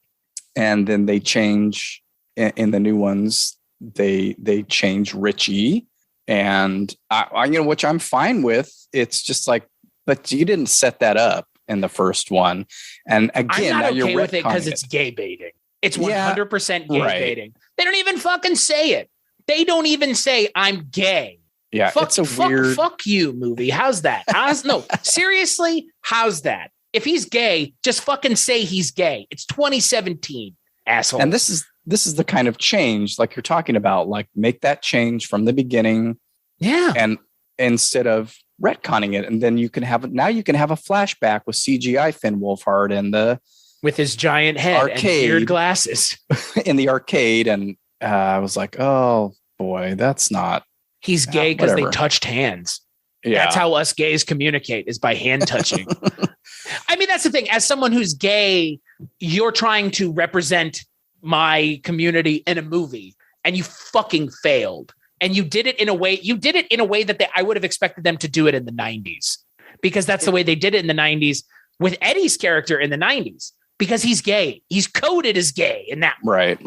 then they change in the new ones. They change Richie, and I which I'm fine with. It's just like, but you didn't set that up in the first one. And again, I'm not now okay you're with it because it's gay baiting. It's 100% gay baiting. They don't even fucking say it. They don't even say I'm gay. Yeah, it's a weird. Fuck you, movie. How's that? No, seriously, how's that? If he's gay, just fucking say he's gay. It's 2017, asshole. And this is the kind of change like you're talking about. Like, make that change from the beginning. Yeah. And instead of retconning it, and then you can have a flashback with CGI Finn Wolfhard and with his giant head arcade, and weird glasses in the arcade. And I was like, oh boy, that's not. He's gay because they touched hands. Yeah. That's how us gays communicate, is by hand touching. I mean, that's the thing. As someone who's gay, you're trying to represent my community in a movie, and you fucking failed. And you did it in a way that I would have expected them to do it in the 90s, because that's the way they did it in the 90s with Eddie's character in the 90s, because he's gay. He's coded as gay in that. Right.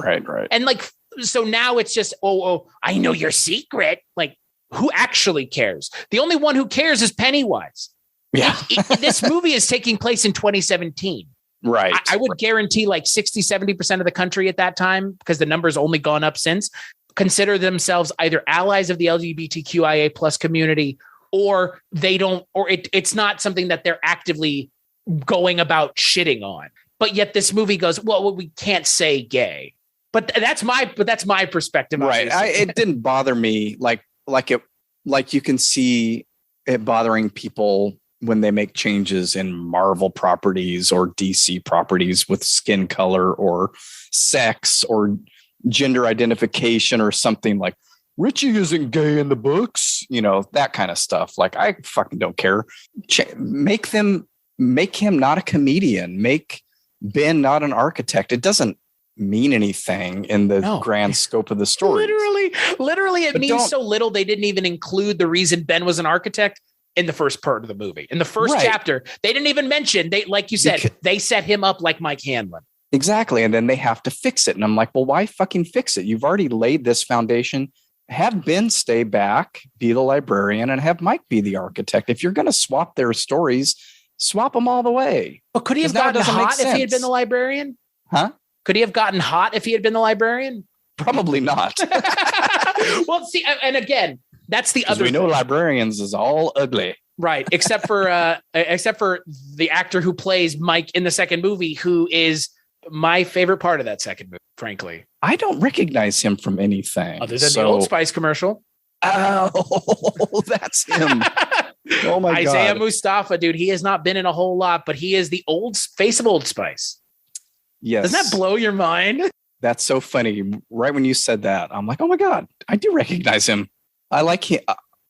And like, so now it's just, oh, I know your secret. Like, who actually cares? The only one who cares is Pennywise. Yeah. This movie is taking place in 2017. Right. I would guarantee like 60-70% of the country at that time, because the number's only gone up since, consider themselves either allies of the LGBTQIA plus community, or they don't, or it's not something that they're actively going about shitting on. But yet this movie goes, well, we can't say gay. But that's my perspective. Right. It didn't bother me like you can see it bothering people when they make changes in Marvel properties or DC properties with skin color or sex or gender identification or something. Like, Richie isn't gay in the books, that kind of stuff. Like, I fucking don't care. Make him not a comedian. Make Ben not an architect. It doesn't mean anything in the grand scope of the story. Literally, it means so little they didn't even include the reason Ben was an architect in the first part of the movie. In the first chapter, they didn't even mention, like you said, they set him up like Mike Hanlon. Exactly. And then they have to fix it. And I'm like, well, why fucking fix it? You've already laid this foundation. Have Ben stay back, be the librarian, and have Mike be the architect. If you're going to swap their stories, swap them all the way. But could he have gotten hot if he had been the librarian? Huh? Could he have gotten hot if he had been the librarian? Probably not. Well, see, and again, that's the other. We know librarians is all ugly, right? Except for the actor who plays Mike in the second movie, who is my favorite part of that second movie. Frankly, I don't recognize him from anything other than the Old Spice commercial. Oh, that's him. Oh my God, Isaiah Mustafa, dude. He has not been in a whole lot, but he is the old face of Old Spice. Yes. Doesn't that blow your mind? That's so funny. Right when you said that, I'm like, oh my God, I do recognize him. I like him.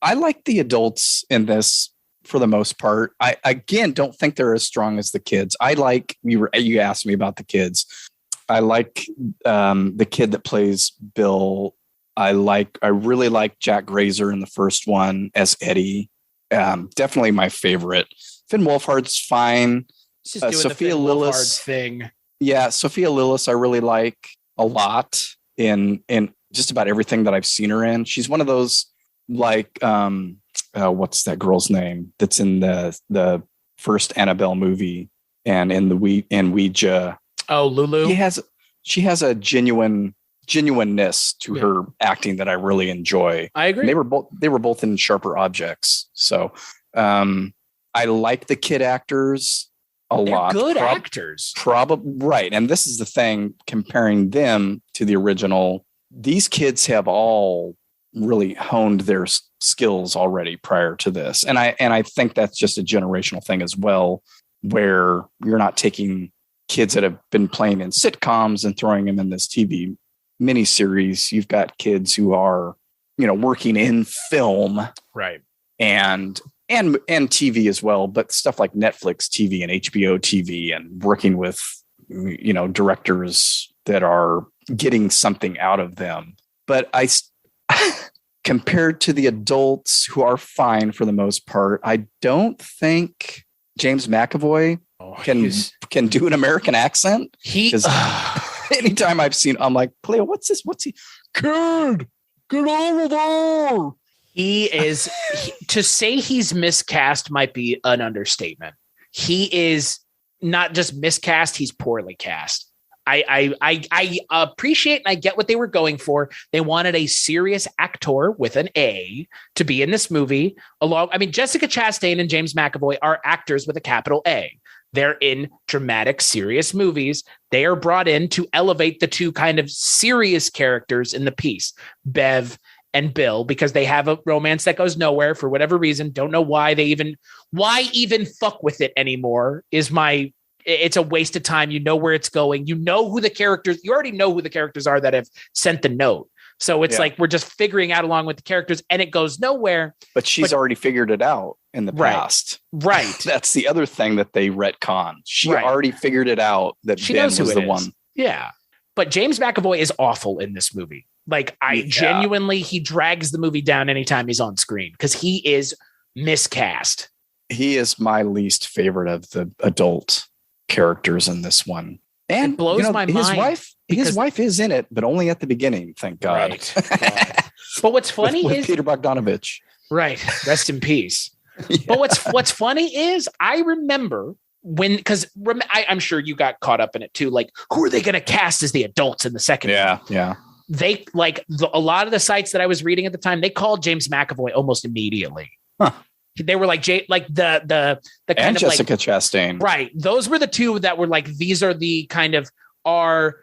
I like the adults in this for the most part. I, again, don't think they're as strong as the kids. You asked me about the kids. I like the kid that plays Bill. I really like Jack Grazer in the first one as Eddie. Definitely my favorite. Finn Wolfhard's fine. Sophia Lillis thing. Yeah, Sophia Lillis I really like a lot in just about everything that I've seen her in. She's one of those like what's that girl's name that's in the first Annabelle movie and in Ouija. Oh, Lulu. She has a genuineness to her acting that I really enjoy. I agree. And they were both in Sharper Objects. So I like the kid actors a lot. Good actors. Probably right. And this is the thing, comparing them to the original, these kids have all really honed their skills already prior to this. And I think that's just a generational thing as well, where you're not taking kids that have been playing in sitcoms and throwing them in this TV miniseries. You've got kids who are, working in film. Right. And TV as well, but stuff like Netflix TV and HBO TV and working with, directors that are getting something out of them. But compared to the adults who are fine for the most part, I don't think James McAvoy can do an American accent. Anytime I've seen, I'm like, Cleo, what's this? What's he? Kid, get over there. To say he's miscast might be an understatement. He is not just miscast, he's poorly cast. I appreciate and I get what they were going for. They wanted a serious actor with an A to be in this movie. Jessica Chastain and James McAvoy are actors with a capital A. They're in dramatic, serious movies. They are brought in to elevate the two kind of serious characters in the piece, Bev and Bill, because they have a romance that goes nowhere for whatever reason. Don't know why even fuck with it anymore. It's a waste of time. You know where it's going. You already know who the characters are that have sent the note. So it's like we're just figuring out along with the characters and it goes nowhere. But she's already figured it out in the past. Right. That's the other thing that they retcon. She already figured it out that Ben was the one. Yeah. But James McAvoy is awful in this movie. Genuinely, he drags the movie down anytime he's on screen because he is miscast. He is my least favorite of the adult characters in this one. And it blows my mind. His wife is in it, but only at the beginning, thank God. Right. But what's funny is Peter Bogdanovich. Right. Rest in peace. Yeah. But what's funny is I remember I'm sure you got caught up in it too. Like, who are they going to cast as the adults in the second? Yeah. movie? Yeah. They a lot of the sites that I was reading at the time, they called James McAvoy almost immediately. Huh. They were like the kind and of Jessica Chastain. Right. Those were the two that were like, these are the kind of our,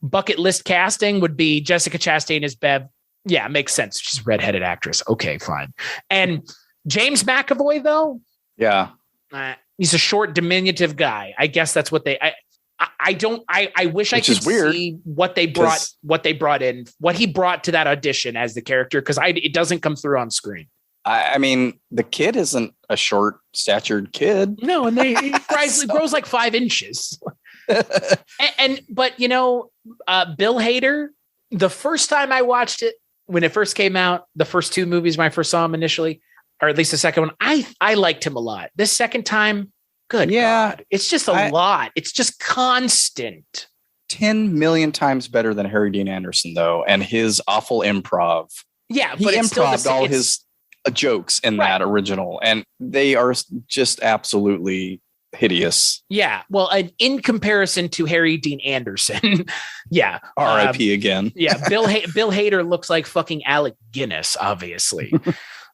bucket list casting would be Jessica Chastain as Bev. Yeah, makes sense. She's a redheaded actress. Okay, fine. And James McAvoy though. Yeah. He's a short, diminutive guy. I guess that's what I wish I could see what he brought to that audition as the character. Cause it doesn't come through on screen. I mean, the kid isn't a short statured kid. No. And he grows like 5 inches. But Bill Hader, the first time I watched it, when it first came out, the first 2 movies, when I first saw him initially, or at least the second one, I liked him a lot. This second time, good God. It's just a lot. It's just constant. 10 million times better than Harry Dean Anderson, though, and his awful improv. Yeah, but he improved all his jokes in that original, and they are just absolutely hideous. Yeah, well, in comparison to Harry Dean Anderson, yeah, R.I.P. again. Yeah, Bill Hader looks like fucking Alec Guinness, obviously,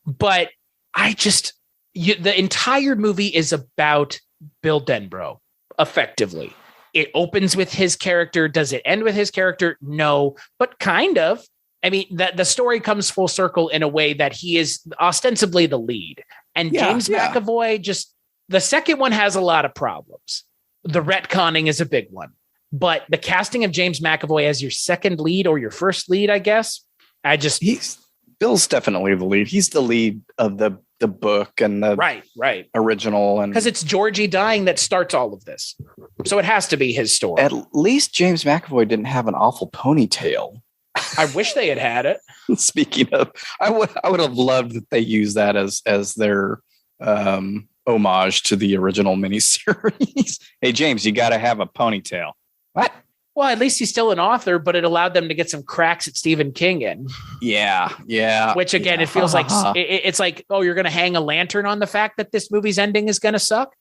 but the entire movie is about Bill Denbrough, effectively. It opens with his character. Does it end with his character? No, but kind of. I mean, the story comes full circle in a way that he is ostensibly the lead. And James McAvoy, the second one has a lot of problems. The retconning is a big one. But the casting of James McAvoy as your second lead or your first lead, I guess, Bill's definitely the lead. He's the lead of the book and the right original, and because it's Georgie dying that starts all of this, so it has to be his story. At least James McAvoy didn't have an awful ponytail. I wish they had it. Speaking of, I would have loved that they used that as their homage to the original miniseries. Hey James, you got to have a ponytail. What? Well, at least he's still an author, but it allowed them to get some cracks at Stephen King in. Yeah. Which again, it feels like it's like, oh, you're going to hang a lantern on the fact that this movie's ending is going to suck.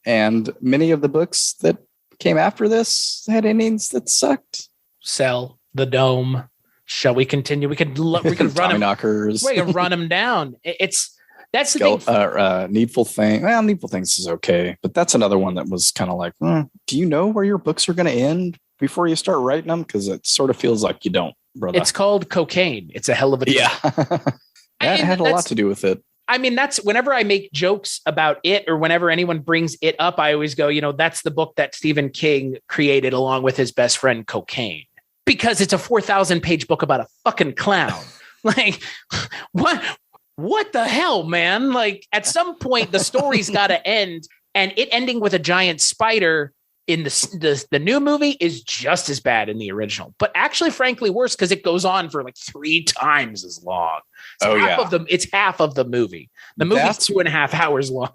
And many of the books that came after this had endings that sucked. Cell, The Dome. Shall we continue? We could run them. Knockers. We can run them down. That's the thing. Needful Thing. Well, Needful Things is okay, but that's another one that was kind of like, do you know where your books are going to end before you start writing them? Because it sort of feels like you don't, brother. It's called cocaine. It's a hell of a deal. That had a lot to do with it. I mean, that's whenever I make jokes about it or whenever anyone brings it up, I always go, that's the book that Stephen King created along with his best friend, Cocaine, because it's a 4,000-page book about a fucking clown. Like, what the hell, man? Like, at some point, the story's got to end, and it ending with a giant spider in the new movie is just as bad in the original, but actually, frankly, worse because it goes on for like 3 times as long. It's half of the movie. The movie's 2.5 hours long.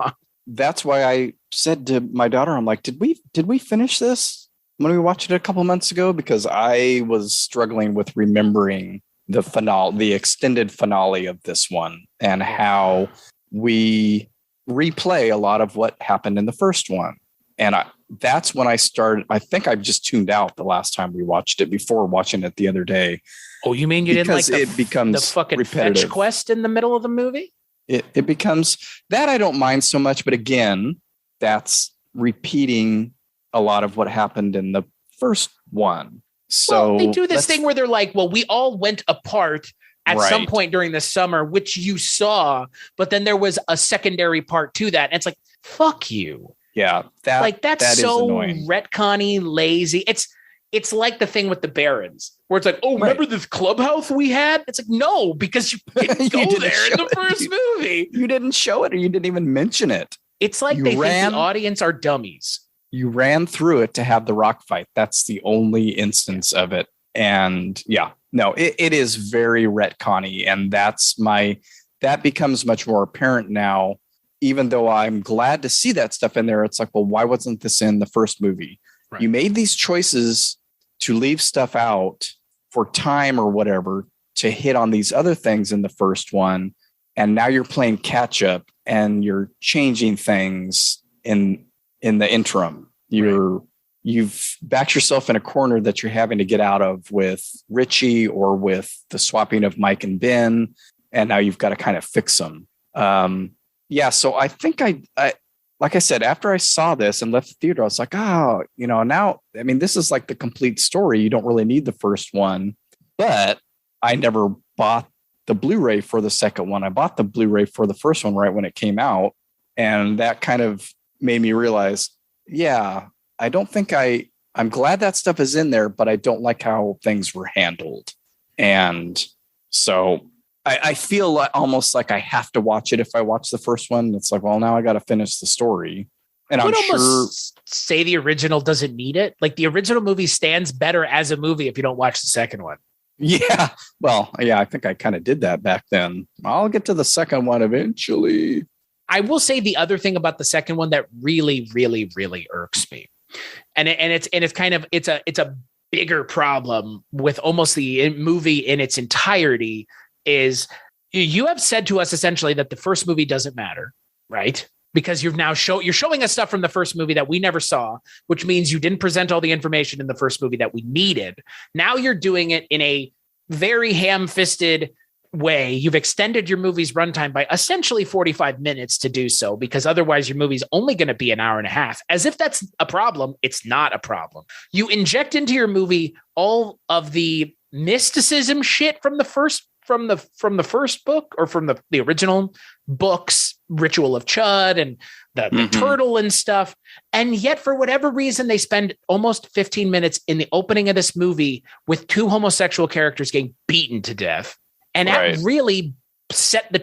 That's why I said to my daughter, I'm like, did we finish this when we watched it a couple months ago? Because I was struggling with remembering the finale, the extended finale of this one, and how we replay a lot of what happened in the first one. And that's when I started. I think I just tuned out the last time we watched it before watching it the other day. Oh, you mean you didn't like it becomes the fucking repetitive. fetch quest in the middle of the movie? It becomes that I don't mind so much. But again, that's repeating a lot of what happened in the first one. So they do this thing where they're like, well, we all went apart at some point during the summer, which you saw, but then there was a secondary part to that. And it's like, fuck you. Yeah. That's so retconny, lazy. It's like the thing with the Barons where it's like, oh, remember this clubhouse we had? It's like, no, because you didn't go there in the first movie. You didn't show it, or you didn't even mention it. It's like they think the audience are dummies. You ran through it to have the rock fight. That's the only instance of it. And it is very retconny. And that becomes much more apparent now, even though I'm glad to see that stuff in there. It's like, well, why wasn't this in the first movie? Right. You made these choices to leave stuff out for time or whatever to hit on these other things in the first one. And now you're playing catch up and you're changing things in the interim. You've backed yourself in a corner that you're having to get out of with Richie or with the swapping of Mike and Ben. And now you've got to kind of fix them. So I think I like I said, after I saw this and left the theater, I was like, now, I mean, this is like the complete story. You don't really need the first one, but I never bought the Blu-ray for the second one. I bought the Blu-ray for the first one right when it came out. And that kind of made me realize, I don't think I'm glad that stuff is in there, but I don't like how things were handled. And so I feel like almost like I have to watch it if I watch the first one. It's like, well, now I got to finish the story. And I'm sure say the original doesn't need it. Like the original movie stands better as a movie if you don't watch the second one. Yeah. Well, I think I kind of did that back then. I'll get to the second one eventually. I will say the other thing about the second one that really, really, really irks me. And it's a bigger problem with almost the movie in its entirety is you have said to us essentially that the first movie doesn't matter, right? Because you're showing us stuff from the first movie that we never saw, which means you didn't present all the information in the first movie that we needed. Now you're doing it in a very ham-fisted way. You've extended your movie's runtime by essentially 45 minutes to do so, because otherwise your movie's only going to be an hour and a half. As if that's a problem. It's not a problem. You inject into your movie all of the mysticism shit from the first book, or from the original books, Ritual of Chud and the turtle and stuff. And yet for whatever reason, they spend almost 15 minutes in the opening of this movie with two homosexual characters getting beaten to death. And that really set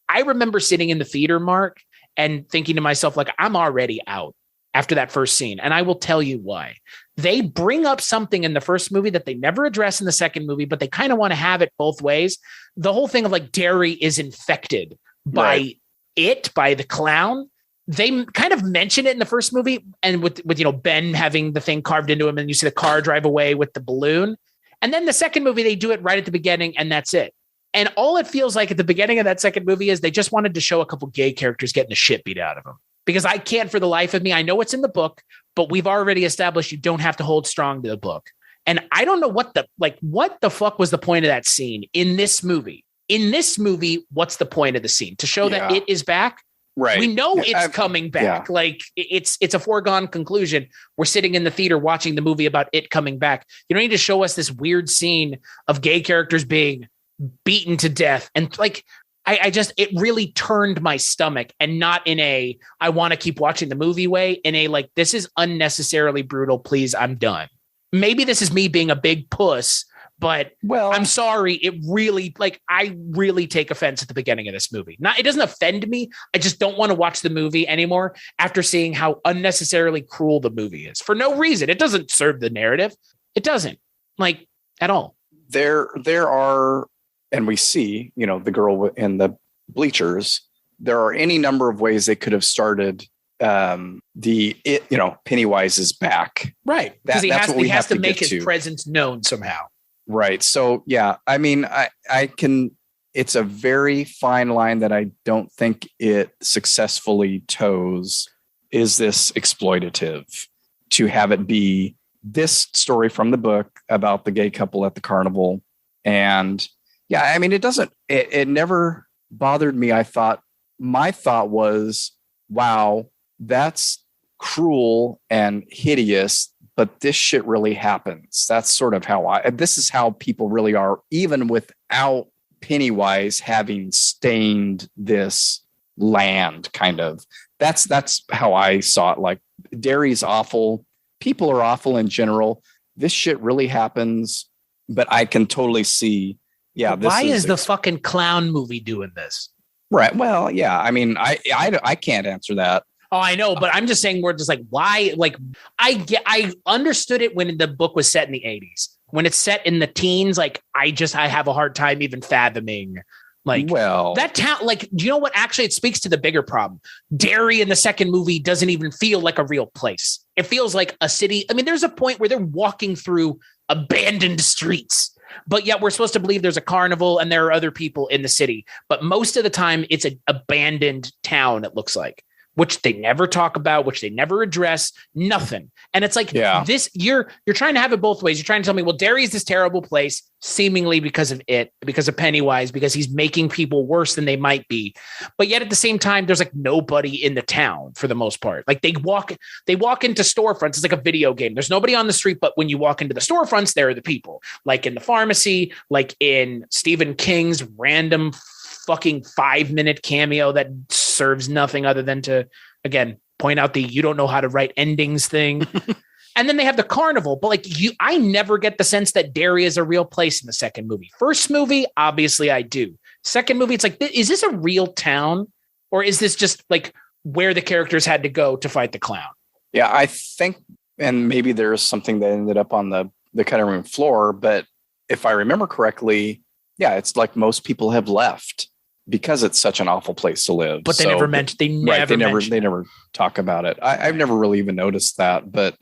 I remember sitting in the theater, Mark, and thinking to myself, like, I'm already out after that first scene. And I will tell you why. They bring up something in the first movie that they never address in the second movie, but they kind of want to have it both ways. The whole thing of like Derry is infected by the clown. They kind of mention it in the first movie, and with Ben having the thing carved into him, and you see the car drive away with the balloon. And then the second movie, they do it right at the beginning, and that's it. And all it feels like at the beginning of that second movie is they just wanted to show a couple gay characters getting the shit beat out of them. Because I can't for the life of me. I know it's in the book, but we've already established you don't have to hold strong to the book. And I don't know what the fuck was the point of that scene in this movie? In this movie, what's the point of the scene? To show that it is back? Right. We know it's coming back. Yeah. Like it's a foregone conclusion. We're sitting in the theater watching the movie about it coming back. You don't need to show us this weird scene of gay characters being beaten to death. And like, it really turned my stomach, and not in a, I want to keep watching the movie way, in a, like, this is unnecessarily brutal. Please, I'm done. Maybe this is me being a big puss, but I'm sorry. It really, I really take offense at the beginning of this movie. It doesn't offend me. I just don't want to watch the movie anymore after seeing how unnecessarily cruel the movie is for no reason. It doesn't serve the narrative. It doesn't, at all. There are, and we see, the girl in the bleachers, there are any number of ways they could have started Pennywise is back. Right. Because he has to make his presence known somehow. Right. So, yeah, I mean, I can, it's a very fine line that I don't think it successfully toes. Is this exploitative to have it be this story from the book about the gay couple at the carnival? And yeah, I mean, it never bothered me. My thought was, wow, that's cruel and hideous, but this shit really happens. That's sort of this is how people really are, even without Pennywise having stained this land, kind of. That's how I saw it. Like, Derry's awful. People are awful in general. This shit really happens, but I can totally see. Yeah. Why is the fucking clown movie doing this? Right. Well, yeah. I mean, I can't answer that. Oh, I know, but I'm just saying, we're just like, why? Like, I understood it when the book was set in the 80s. When it's set in the teens, like, I have a hard time even fathoming. Like, well, that town, like, do you know what? Actually, it speaks to the bigger problem. Derry in the second movie doesn't even feel like a real place. It feels like a city. I mean, there's a point where they're walking through abandoned streets, but yet we're supposed to believe there's a carnival and there are other people in the city. But most of the time, it's an abandoned town, it looks like, which they never talk about, which they never address, nothing. And it's like, this, you're trying to have it both ways. You're trying to tell me, well, Derry is this terrible place, seemingly because of Pennywise, because he's making people worse than they might be. But yet at the same time, there's like nobody in the town for the most part. Like, they walk into storefronts. It's like a video game. There's nobody on the street, but when you walk into the storefronts, there are the people. Like in the pharmacy, like in Stephen King's random fucking 5-minute cameo that serves nothing other than to, again, point out the you don't know how to write endings thing. And then they have the carnival, but like, I never get the sense that Derry is a real place in the second movie. First movie, obviously I do. Second movie, it's like, is this a real town, or is this just like where the characters had to go to fight the clown? Yeah, I think, and maybe there's something that ended up on the cutting room floor, but if I remember correctly, yeah, it's like most people have left because it's such an awful place to live. But they never talk about it. I've never really even noticed that, but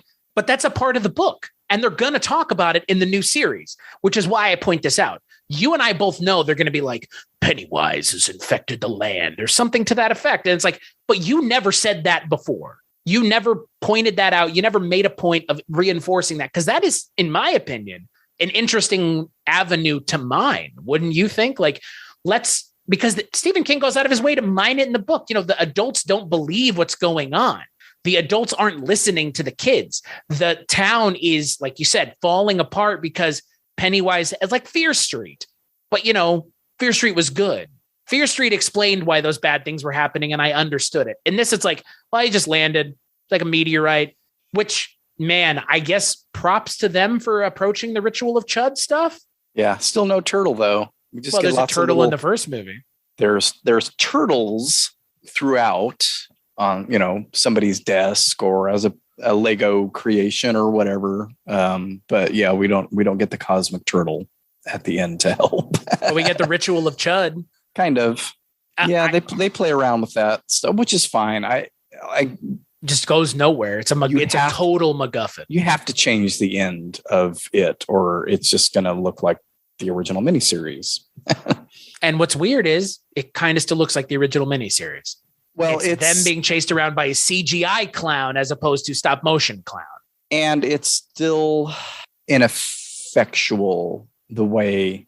that's a part of the book, and they're going to talk about it in the new series, which is why I point this out. You and I both know they're going to be like, Pennywise has infected the land or something to that effect. And it's like, but you never said that before. You never pointed that out. You never made a point of reinforcing that, because that is, in my opinion, an interesting avenue to mine. Wouldn't you think? Like, because Stephen King goes out of his way to mine it in the book. You know, the adults don't believe what's going on. The adults aren't listening to the kids. The town is, like you said, falling apart because Pennywise is like Fear Street. But, you know, Fear Street was good. Fear Street explained why those bad things were happening, and I understood it. In this, it's like, well, he just landed like a meteorite, which, man, I guess props to them for approaching the ritual of Chud stuff. Yeah, still no turtle, though. There's a turtle in the first movie. There's turtles throughout on, you know, somebody's desk or as a Lego creation or whatever. But yeah, we don't get the cosmic turtle at the end to help. Well, we get the ritual of Chud. Kind of. Yeah, they play around with that stuff, which is fine. I just goes nowhere. It's a total MacGuffin. You have to change the end of it, or it's just going to look like the original miniseries. And what's weird is it kind of still looks like the original miniseries. Well, it's them being chased around by a CGI clown as opposed to stop motion clown. And it's still ineffectual the way,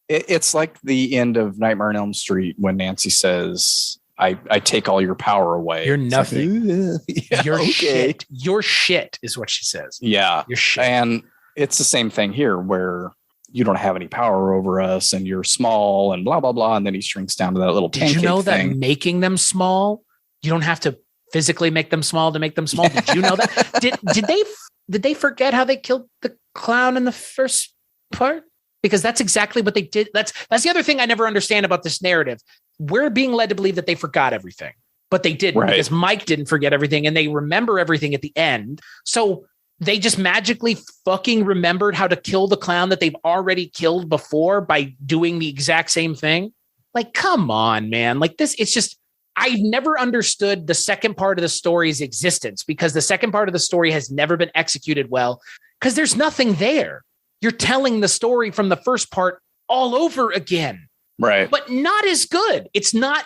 it's like the end of Nightmare on Elm Street when Nancy says, I take all your power away. You're nothing. Like, yeah, you're shit. You're shit is what she says. Yeah. You're shit. And it's the same thing here where you don't have any power over us and you're small and blah, blah, blah. And then he shrinks down to that little pancake thing. Did you know that making them small, you don't have to physically make them small to make them small? Did you know that? Did they forget how they killed the clown in the first part? Because that's exactly what they did. That's the other thing I never understand about this narrative. We're being led to believe that they forgot everything, but they didn't, right? Because Mike didn't forget everything and they remember everything at the end. So they just magically fucking remembered how to kill the clown that they've already killed before by doing the exact same thing. Like, come on, man. Like this, it's just, I've never understood the second part of the story's existence because the second part of the story has never been executed well. because there's nothing there. You're telling the story from the first part all over again. Right. But not as good. It's not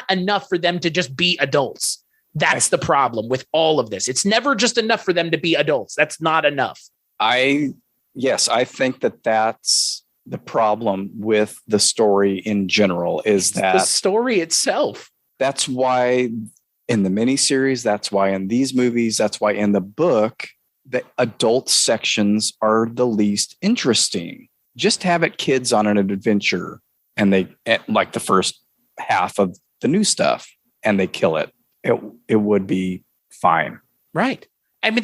enough for them to just be adults. That's the problem with all of this. It's never just enough for them to be adults. That's not enough. I think that's the problem with the story in general, is that the story itself. That's why in the miniseries, that's why in these movies, that's why in the book, the adult sections are the least interesting. Just have it kids on an adventure, and they like the first half of the new stuff, and they kill it. It would be fine. Right. I mean,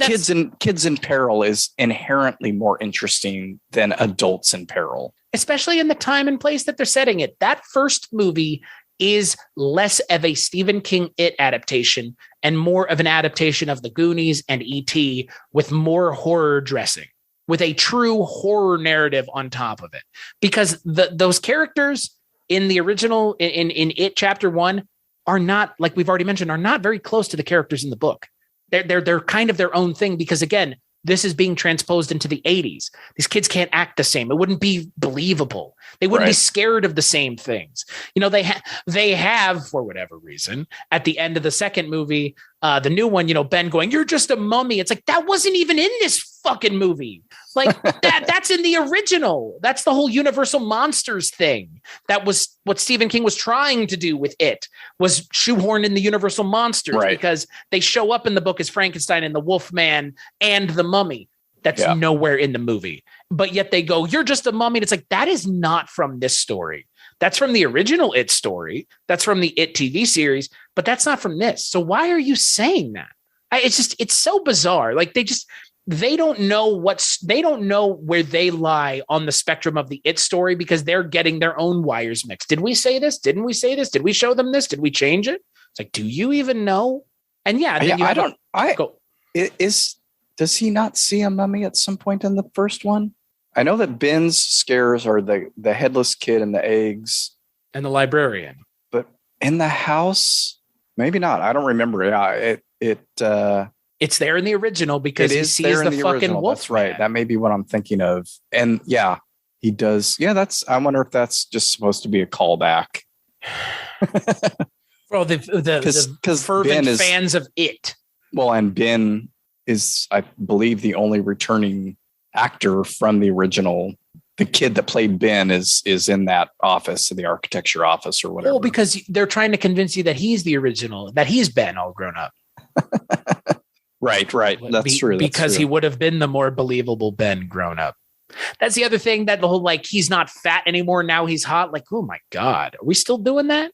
kids in peril is inherently more interesting than adults in peril, especially in the time and place that they're setting it. That first movie is less of a Stephen King It adaptation and more of an adaptation of The Goonies and E.T. with more horror dressing, with a true horror narrative on top of it. Because those characters in the original, in It Chapter 1, are not, like we've already mentioned, are not very close to the characters in the book. They're kind of their own thing, because again, this is being transposed into the 80s. These kids can't act the same. It wouldn't be believable. They wouldn't be scared of the same things. You know, they have, for whatever reason, at the end of the second movie, the new one, you know, Ben going, "You're just a mummy." It's like, that wasn't even in this fucking movie. Like that's in the original. That's the whole Universal Monsters thing. That was what Stephen King was trying to do with it, was shoehorn in the Universal Monsters, because they show up in the book as Frankenstein and the Wolfman and the Mummy. That's nowhere in the movie. But yet they go, "You're just a mummy." And it's like, that is not from this story. That's from the original It story. That's from the It TV series, but that's not from this. So why are you saying that? It's so bizarre. Like they don't know where they lie on the spectrum of the It story, because they're getting their own wires mixed. Did we say this? Didn't we say this? Did we show them this? Did we change it? It's like, do you even know? And does he not see a mummy at some point in the first one? I know that Ben's scares are the headless kid and the eggs and the librarian, but in the house, maybe not. I don't remember it. It's there in the original, because he sees the fucking wolf. That's right. That may be what I'm thinking of. And yeah, he does. Yeah, I wonder if that's just supposed to be a callback. Well, the fervent fans of It. Well, and Ben is, I believe, the only returning actor from the original. The kid that played Ben is in that office, in the architecture office or whatever. Well, because they're trying to convince you that he's the original, that he's Ben all grown up. Right. That's true. Because he would have been the more believable Ben grown up. That's the other thing, that the whole, like, he's not fat anymore, now he's hot. Like, oh my God, are we still doing that?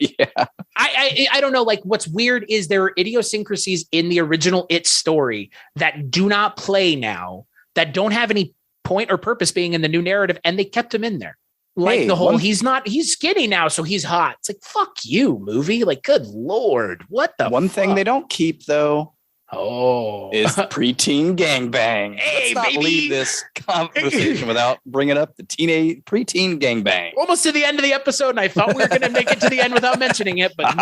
Yeah. I don't know. Like, what's weird is there are idiosyncrasies in the original It story that do not play now, that don't have any point or purpose being in the new narrative, and they kept him in there. Like he's skinny now, so he's hot. It's like, fuck you, movie. Like, good Lord, what the One thing they don't keep, though, is preteen gangbang. Hey, let's not baby. leave this conversation without bringing up the preteen gangbang. Almost to the end of the episode, and I thought we were going to make it to the end without mentioning it, but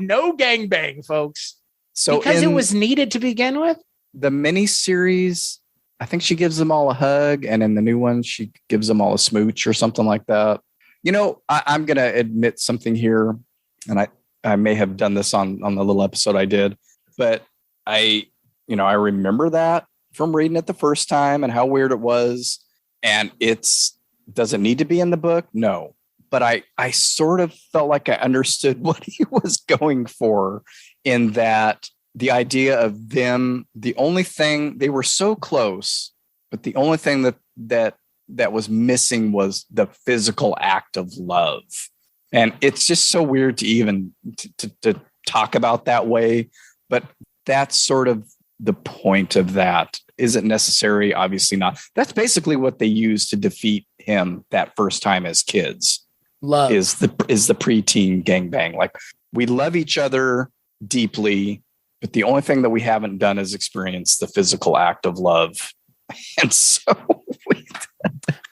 no gangbang, folks. So because it was needed to begin with. The miniseries, I think she gives them all a hug, and in the new one, she gives them all a smooch or something like that. You know, I'm going to admit something here, and I may have done this on the little episode I did, but I remember that from reading it the first time and how weird it was. And does it need to be in the book? No. But I sort of felt like I understood what he was going for, in that the idea of them, the only thing, they were so close, but the only thing that was missing was the physical act of love. And it's just so weird to even to talk about that way. But that's sort of the point of that. Is it necessary? Obviously not. That's basically what they used to defeat him that first time as kids. Love is the preteen gangbang. Like, we love each other deeply, but the only thing that we haven't done is experience the physical act of love. And so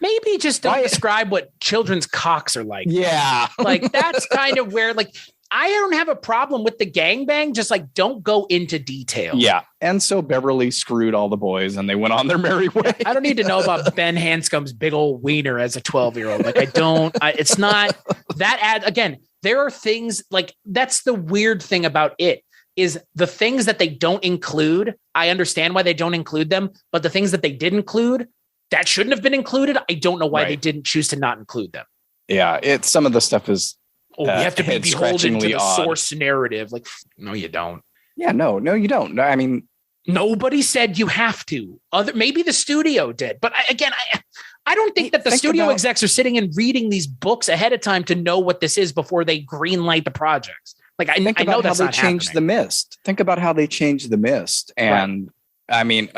maybe just don't describe what children's cocks are like. Yeah. Like, that's kind of where, like, I don't have a problem with the gangbang, just like don't go into detail. Yeah. And so Beverly screwed all the boys and they went on their merry way. I don't need to know about Ben Hanscom's big old wiener as a 12-year-old. Like it's not that again, there are things like that's the weird thing about it is the things that they don't include. I understand why they don't include them, but the things that they did include that shouldn't have been included. I don't know why they didn't choose to not include them. Yeah. Some of the stuff is, you have to be beholden to the source narrative. Like, no, you don't. Yeah, no, you don't. I mean, nobody said you have to. Maybe the studio did, but I don't think that the studio execs are sitting and reading these books ahead of time to know what this is before they greenlight the projects. Like, I know that's how they changed the Mist. Think about how they changed the Mist, and I mean,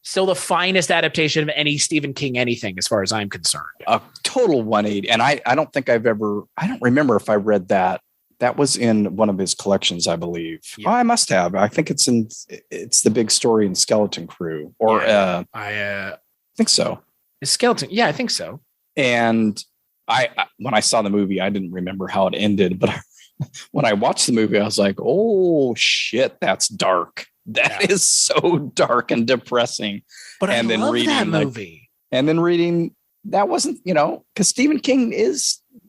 still the finest adaptation of any Stephen King anything, as far as I'm concerned. A total 180. And I don't remember if I read that. That was in one of his collections, I believe. Yeah. Oh, I must have. I think it's the big story in Skeleton Crew, or I think so. Skeleton. Yeah, I think so. And when I saw the movie, I didn't remember how it ended, but when I watched the movie, I was like, oh shit, that's dark. That is so dark and depressing. But I love that movie. And then reading, that wasn't, because Stephen King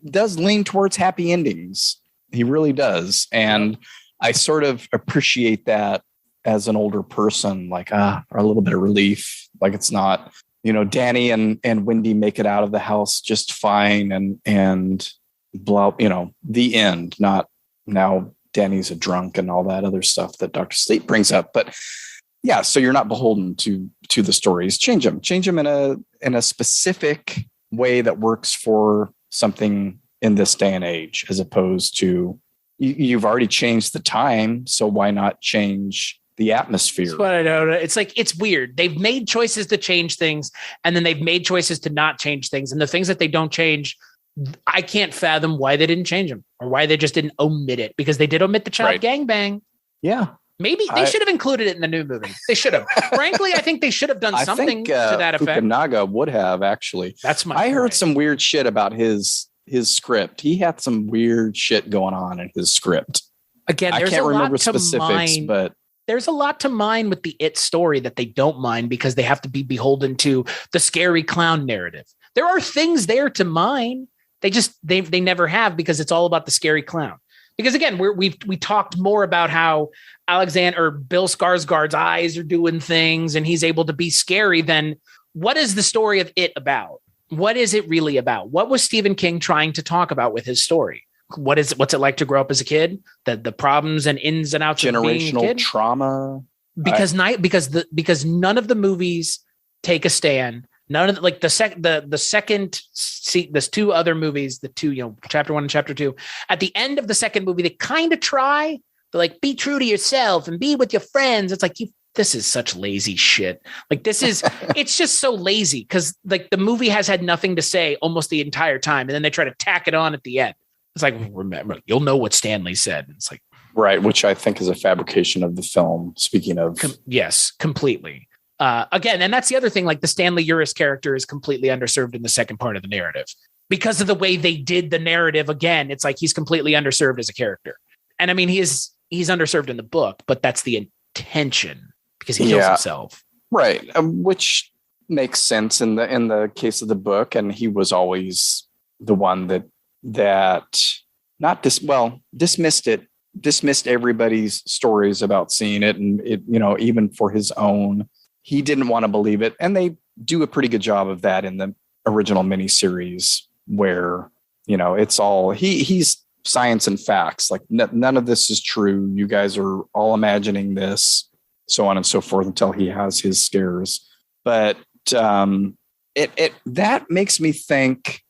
does lean towards happy endings. He really does. And I sort of appreciate that as an older person, like, or a little bit of relief. Like it's not, Danny and Wendy make it out of the house just fine and blah, the end, not now Danny's a drunk and all that other stuff that Dr. Sleep brings up. But yeah, so you're not beholden to the stories. Change them in a specific way that works for something in this day and age, as opposed to you've already changed the time. So why not change the atmosphere? That's what I know. It's like, it's weird. They've made choices to change things, and then they've made choices to not change things. And the things that they don't change, I can't fathom why they didn't change them or why they just didn't omit it, because they did omit the child gangbang. Yeah. Maybe they should have included it in the new movie. They should have. Frankly, I think they should have done something to that effect. Fukunaga would have actually. I heard some weird shit about his script. He had some weird shit going on in his script. Again, I can't remember specifics, but there's a lot to mine with the It story that they don't mind because they have to be beholden to the scary clown narrative. There are things there to mine. They never have, because it's all about the scary clown. Because again, we talked more about how Bill Skarsgard's eyes are doing things and he's able to be scary. Than what is the story of It about? What is it really about? What was Stephen King trying to talk about with his story? What's it like to grow up as a kid? The problems and ins and outs of being a kid? Trauma. Because none of the movies take a stand. None of the second there's two other movies, chapter 1 and chapter 2. At the end of the second movie, they kind of try to like be true to yourself and be with your friends. It's like, this is such lazy shit. Like it's just so lazy, because like the movie has had nothing to say almost the entire time, and then they try to tack it on at the end. It's like, remember, you'll know what Stanley said. It's like, right, which I think is a fabrication of the film. Speaking of, yes, completely. Again, and that's the other thing, like the Stanley Uris character is completely underserved in the second part of the narrative because of the way they did the narrative. Again, it's like he's completely underserved as a character. And I mean, he's underserved in the book, but that's the intention, because he kills himself. Right. Which makes sense in the case of the book. And he was always the one that dismissed everybody's stories about seeing it. And it, even for his own, he didn't want to believe it. And they do a pretty good job of that in the original miniseries, where, it's all, he's science and facts. Like none of this is true. You guys are all imagining this, so on and so forth, until he has his scares. But that makes me think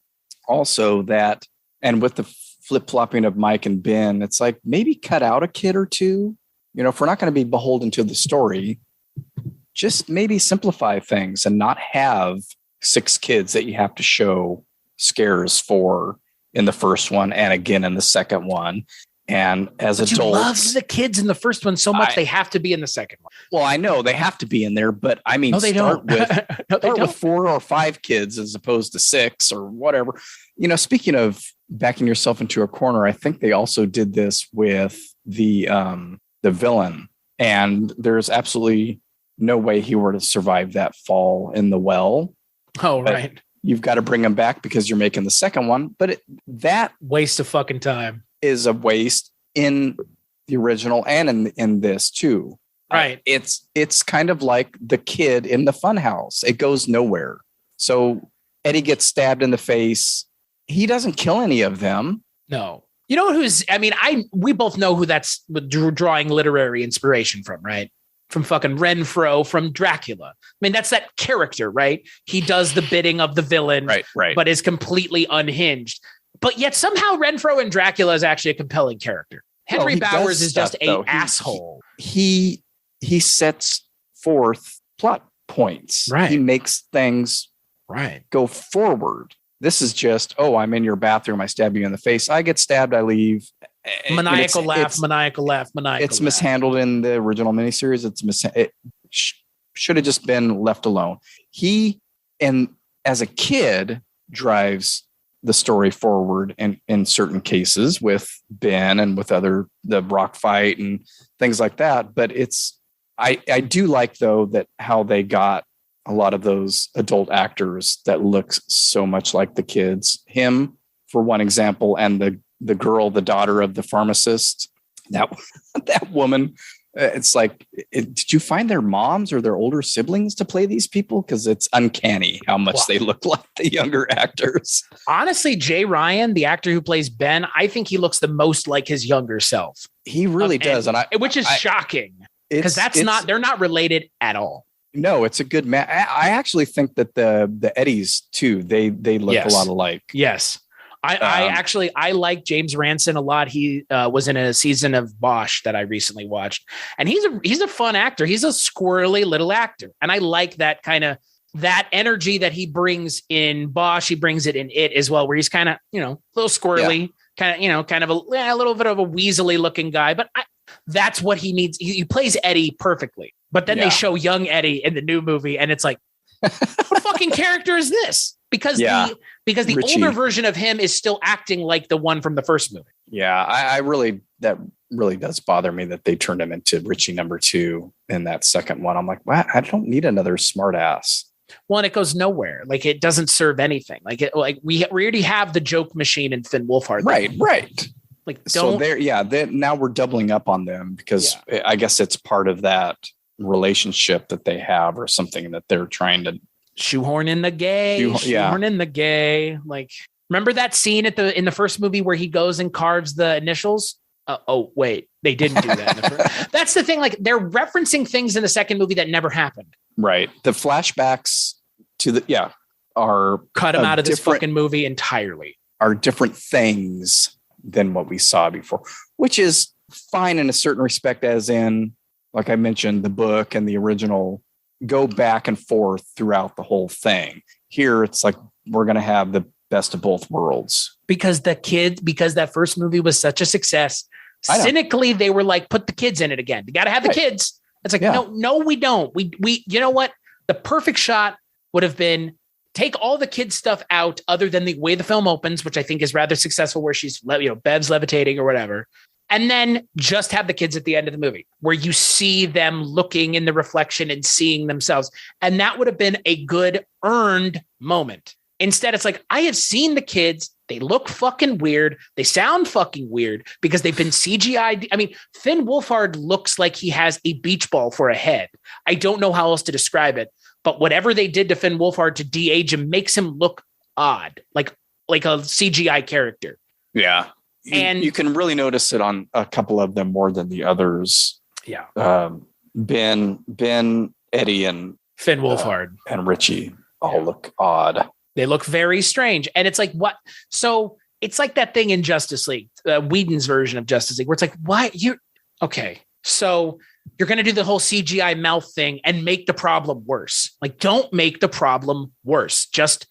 also that, and with the flip-flopping of Mike and Ben, it's like maybe cut out a kid or two. If we're not going to be beholden to the story, just maybe simplify things and not have 6 kids that you have to show scares for in the first one and again in the second one. And as adults, you love the kids in the first one so much they have to be in the second one. Well, I know they have to be in there, but I mean, start with 4 or 5 kids as opposed to 6 or whatever. Speaking of backing yourself into a corner. I think they also did this with the villain, and there's absolutely no way he were to survive that fall in the well. Oh, right. You've got to bring him back because you're making the second one. But that waste of fucking time is a waste in the original and in this too. Right. It's kind of like the kid in the funhouse. It goes nowhere. So Eddie gets stabbed in the face. He doesn't kill any of them. No. You know we both know who that's drawing literary inspiration from, right? From fucking Renfro, from Dracula. I mean, that's that character, right? He does the bidding of the villain, right. But is completely unhinged. But yet somehow Renfro in Dracula is actually a compelling character. Henry Bowers is just an asshole. He sets forth plot points. Right. He makes things go forward. This is just, I'm in your bathroom. I stab you in the face. I get stabbed. I leave. Maniacal laugh. It's mishandled in the original miniseries. It should have just been left alone. He, and as a kid, drives the story forward in certain cases with Ben and with the rock fight and things like that. But I do like, though, that how they got a lot of those adult actors that looks so much like the kids. Him, for one example, and the girl, the daughter of the pharmacist, that woman. It's like, did you find their moms or their older siblings to play these people? Because it's uncanny how much they look like the younger actors. Honestly, Jay Ryan, the actor who plays Ben, I think he looks the most like his younger self. He really does, which is shocking because they're not related at all. No, it's a good match. I actually think that the Eddies too, they look a lot alike. Yes. I like James Ranson a lot. He was in a season of Bosch that I recently watched, and he's a fun actor. He's a squirrely little actor, and I like that kind of that energy that he brings in Bosch. He brings it in It as well, where he's kind of a little squirrely, kind of a little bit of a weaselly looking guy, but that's what he needs. He plays Eddie perfectly. But then they show young Eddie in the new movie, and it's like, what fucking character is this? Because the Richie. Older version of him is still acting like the one from the first movie. Yeah, that really does bother me that they turned him into Richie number 2 in that second one. I'm like, wow, I don't need another smart ass. Well, and it goes nowhere. Like, it doesn't serve anything. We already have the joke machine in Finn Wolfhard. Right. Like, so now we're doubling up on them because I guess it's part of that relationship that they have, or something that they're trying to shoehorn in the gay. In the gay. Like, remember that scene in the first movie where he goes and carves the initials? Wait, they didn't do that in the first. That's the thing. Like, they're referencing things in the second movie that never happened. Right. The flashbacks to are cut him out of this fucking movie entirely. Are different things than what we saw before, which is fine in a certain respect, as in, like I mentioned, the book and the original go back and forth throughout the whole thing. Here, it's like we're going to have the best of both worlds. Because that first movie was such a success, cynically, they were like, put the kids in it again. You got to have the kids. It's like, no, we don't. We, you know what? The perfect shot would have been take all the kids stuff out, other than the way the film opens, which I think is rather successful, where she's, Bev's levitating or whatever. And then just have the kids at the end of the movie where you see them looking in the reflection and seeing themselves. And that would have been a good earned moment. Instead, it's like, I have seen the kids. They look fucking weird. They sound fucking weird because they've been CGI'd. I mean, Finn Wolfhard looks like he has a beach ball for a head. I don't know how else to describe it, but whatever they did to Finn Wolfhard to de-age him makes him look odd, like a CGI character. Yeah. And you can really notice it on a couple of them more than the others. Yeah. Ben, Eddie, and Finn Wolfhard and Richie all look odd. They look very strange. And it's like, what? So it's like that thing in Justice League, Whedon's version of Justice League, where it's like, why okay. So you're going to do the whole CGI mouth thing and make the problem worse. Like, don't make the problem worse. Just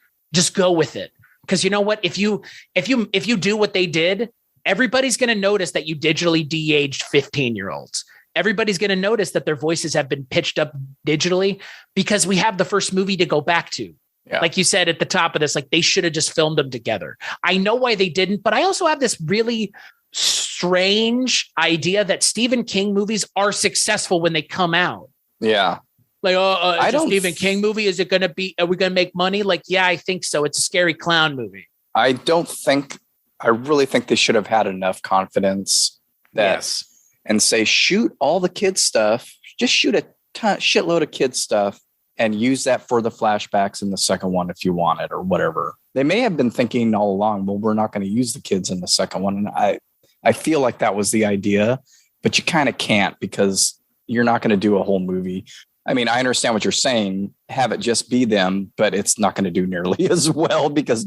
go with it. Because you know what? If you do what they did, everybody's going to notice that you digitally de-aged 15-year-olds. Everybody's going to notice that their voices have been pitched up digitally because we have the first movie to go back to. Yeah. Like you said at the top of this, like they should have just filmed them together. I know why they didn't, but I also have this really strange idea that Stephen King movies are successful when they come out. Yeah. Like, it's a Stephen King movie. Is it going to be, are we going to make money? Like, yeah, I think so. It's a scary clown movie. I really think they should have had enough confidence and say, shoot all the kids stuff, just shoot a shitload of kids stuff and use that for the flashbacks in the second one if you want it or whatever. They may have been thinking all along, well, we're not going to use the kids in the second one. And I feel like that was the idea, but you kind of can't because you're not going to do a whole movie. I mean, I understand what you're saying, have it just be them, but it's not going to do nearly as well because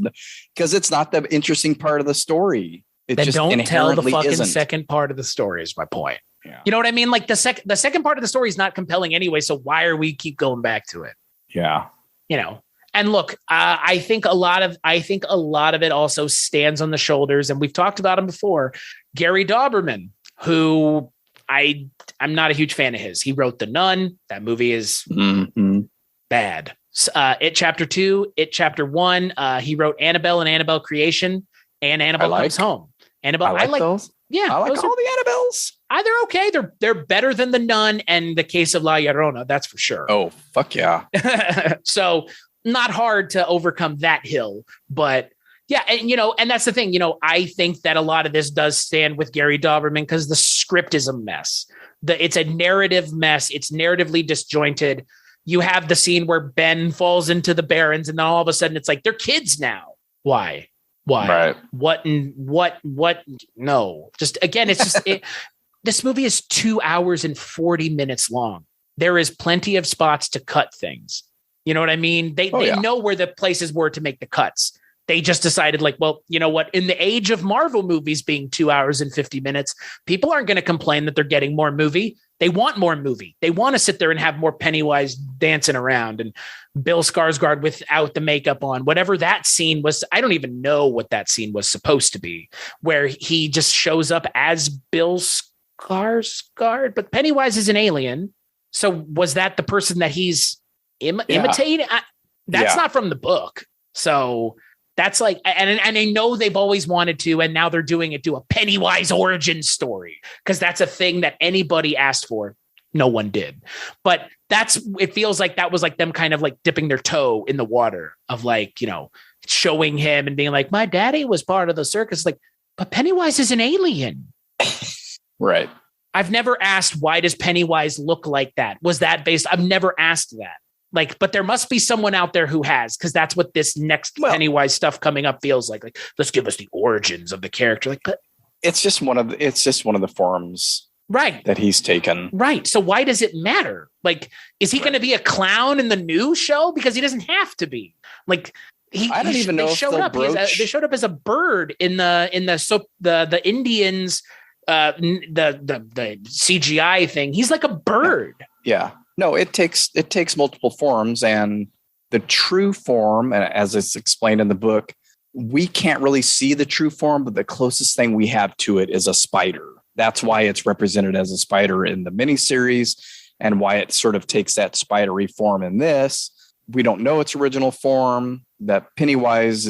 it's not the interesting part of the story. It then just don't tell the fucking isn't. Second part of the story is my point. Yeah. You know what I mean? Like the second part of the story is not compelling anyway. So why are we keep going back to it? Yeah. You know, and look, I think a lot of it also stands on the shoulders, and we've talked about him before. Gary Dauberman, who I'm not a huge fan of his. He wrote The Nun. That movie is bad. It Chapter 2, It Chapter 1. He wrote Annabelle and Annabelle Creation and Annabelle Comes Home. Annabelle, I like those. Yeah, I like all the Annabelles. They're okay. They're better than The Nun and The Case of La Llorona. That's for sure. Oh, fuck yeah. So not hard to overcome that hill, but yeah. And, and that's the thing, I think that a lot of this does stand with Gary Dauberman because the script is a mess. It's a narrative mess. It's narratively disjointed. You have the scene where Ben falls into the Barrens and then all of a sudden it's like, they're kids now. Why? Right. What? No, just again, it's just, this movie is 2 hours and 40 minutes long. There is plenty of spots to cut things. You know what I mean? They know where the places were to make the cuts. They just decided like, well, you know what? In the age of Marvel movies being 2 hours and 50 minutes, people aren't going to complain that they're getting more movie. They want more movie. They want to sit there and have more Pennywise dancing around and Bill Skarsgard without the makeup on, whatever that scene was. I don't even know what that scene was supposed to be, where he just shows up as Bill Skarsgard, but Pennywise is an alien. So was that the person that he's imitating? That's not from the book. So that's like, and I know they've always wanted to, and now they're doing it to a Pennywise origin story because that's a thing that anybody asked for. No one did, but it feels like that was like them kind of like dipping their toe in the water of like, showing him and being like, my daddy was part of the circus. Like, but Pennywise is an alien. Right. I've never asked, why does Pennywise look like that? Was that based? I've never asked that. Like, but there must be someone out there who has, because that's what this next Pennywise stuff coming up feels like. Like, let's give us the origins of the character. Like, but it's just one of the forms, right, that he's taken. Right. So why does it matter? Like, is he going to be a clown in the new show? Because he doesn't have to be. Like, I don't even know if showed up. They showed up as a bird in the Indians. The CGI thing. He's like a bird. Yeah. No, it takes multiple forms, and the true form, and as it's explained in the book, we can't really see the true form, but the closest thing we have to it is a spider. That's why it's represented as a spider in the miniseries, and why it sort of takes that spidery form in this. We don't know its original form. That Pennywise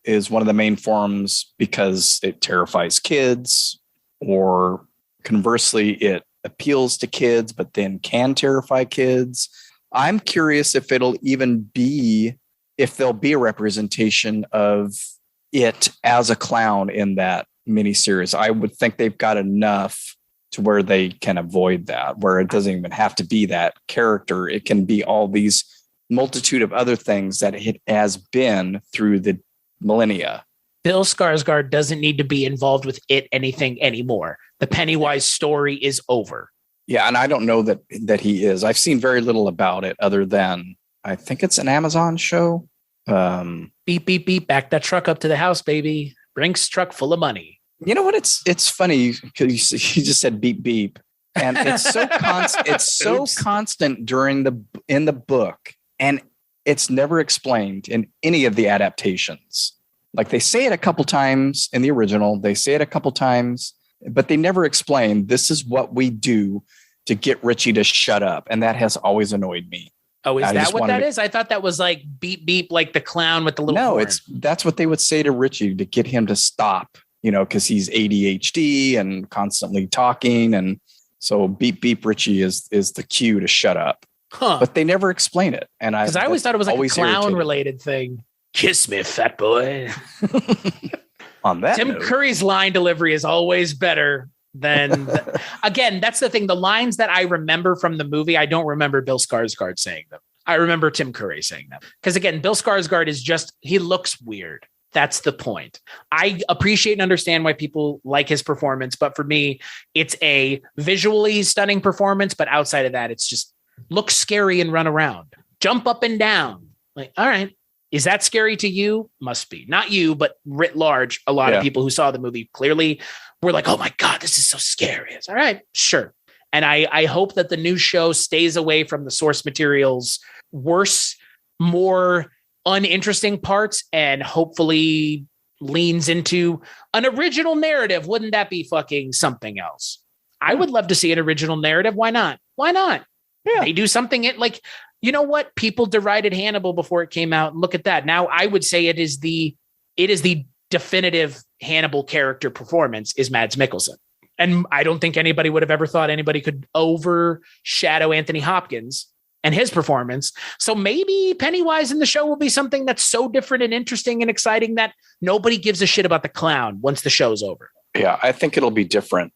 is one of the main forms because it terrifies kids, or conversely, it appeals to kids, but then can terrify kids. I'm curious if there'll be a representation of it as a clown in that miniseries. I would think they've got enough to where they can avoid that, where it doesn't even have to be that character. It can be all these multitude of other things that it has been through the millennia. Bill Skarsgard doesn't need to be involved with anything anymore. The Pennywise story is over. Yeah, and I don't know that he is. I've seen very little about it other than I think it's an Amazon show. Beep, beep, beep. Back that truck up to the house, baby. Brinks truck full of money. You know what? It's funny because you just said beep, beep. And it's so constant. It's so constant in the book. And it's never explained in any of the adaptations. Like they say it a couple times in the original, they say it a couple times, but they never explain this is what we do to get Richie to shut up. And that has always annoyed me. Oh, is that what that is? I thought that was like beep, beep, like the clown with the little horn. That's what they would say to Richie to get him to stop, because he's ADHD and constantly talking. And so beep, beep, Richie is the cue to shut up. Huh. But they never explain it. And because I always thought it was like a clown related thing. Kiss me, fat boy. On that Tim Curry's line delivery is always better than again, that's the thing. The lines that I remember from the movie, I don't remember Bill Skarsgard saying them. I remember Tim Curry saying them. Because again, Bill Skarsgard is he looks weird. That's the point. I appreciate and understand why people like his performance, but for me, it's a visually stunning performance. But outside of that, it's just look scary and run around, jump up and down. Like, all right. Is that scary to you? Must be. Not you, but writ large, a lot of people who saw the movie clearly were like, oh my God, this is so scary. It's all right, sure. And I hope that the new show stays away from the source material's worse, more uninteresting parts and hopefully leans into an original narrative. Wouldn't that be fucking something else? I would love to see an original narrative. Why not? Why not? Yeah. They do something like, you know what? People derided Hannibal before it came out. Look at that. Now I would say it is the definitive Hannibal character performance is Mads Mikkelsen. And I don't think anybody would have ever thought anybody could overshadow Anthony Hopkins and his performance. So maybe Pennywise in the show will be something that's so different and interesting and exciting that nobody gives a shit about the clown once the show's over. Yeah, I think it'll be a different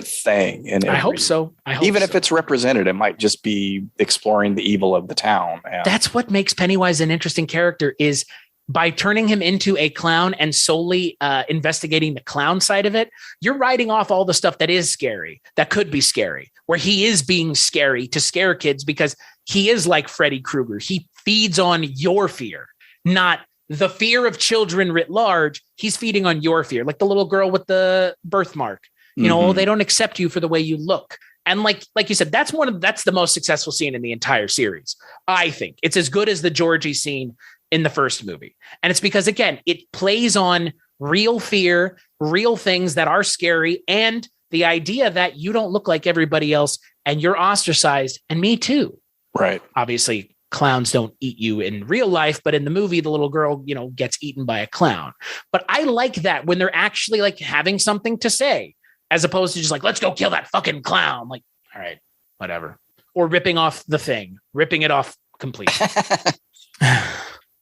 thing. I hope so. Even if it's represented, it might just be exploring the evil of the town. That's what makes Pennywise an interesting character is by turning him into a clown and solely investigating the clown side of it, you're writing off all the stuff that is scary, that could be scary, where he is being scary to scare kids because he is like Freddy Krueger. He feeds on your fear, not the fear of children writ large. He's feeding on your fear, like the little girl with the birthmark. They don't accept you for the way you look. And like you said, that's the most successful scene in the entire series. I think it's as good as the Georgie scene in the first movie. And it's because, again, it plays on real fear, real things that are scary, and the idea that you don't look like everybody else and you're ostracized, and me too. Right. Obviously, clowns don't eat you in real life, but in the movie, the little girl, gets eaten by a clown. But I like that when they're actually like having something to say, as opposed to just like, let's go kill that fucking clown. Like, all right, whatever. Or ripping off The Thing, ripping it off completely.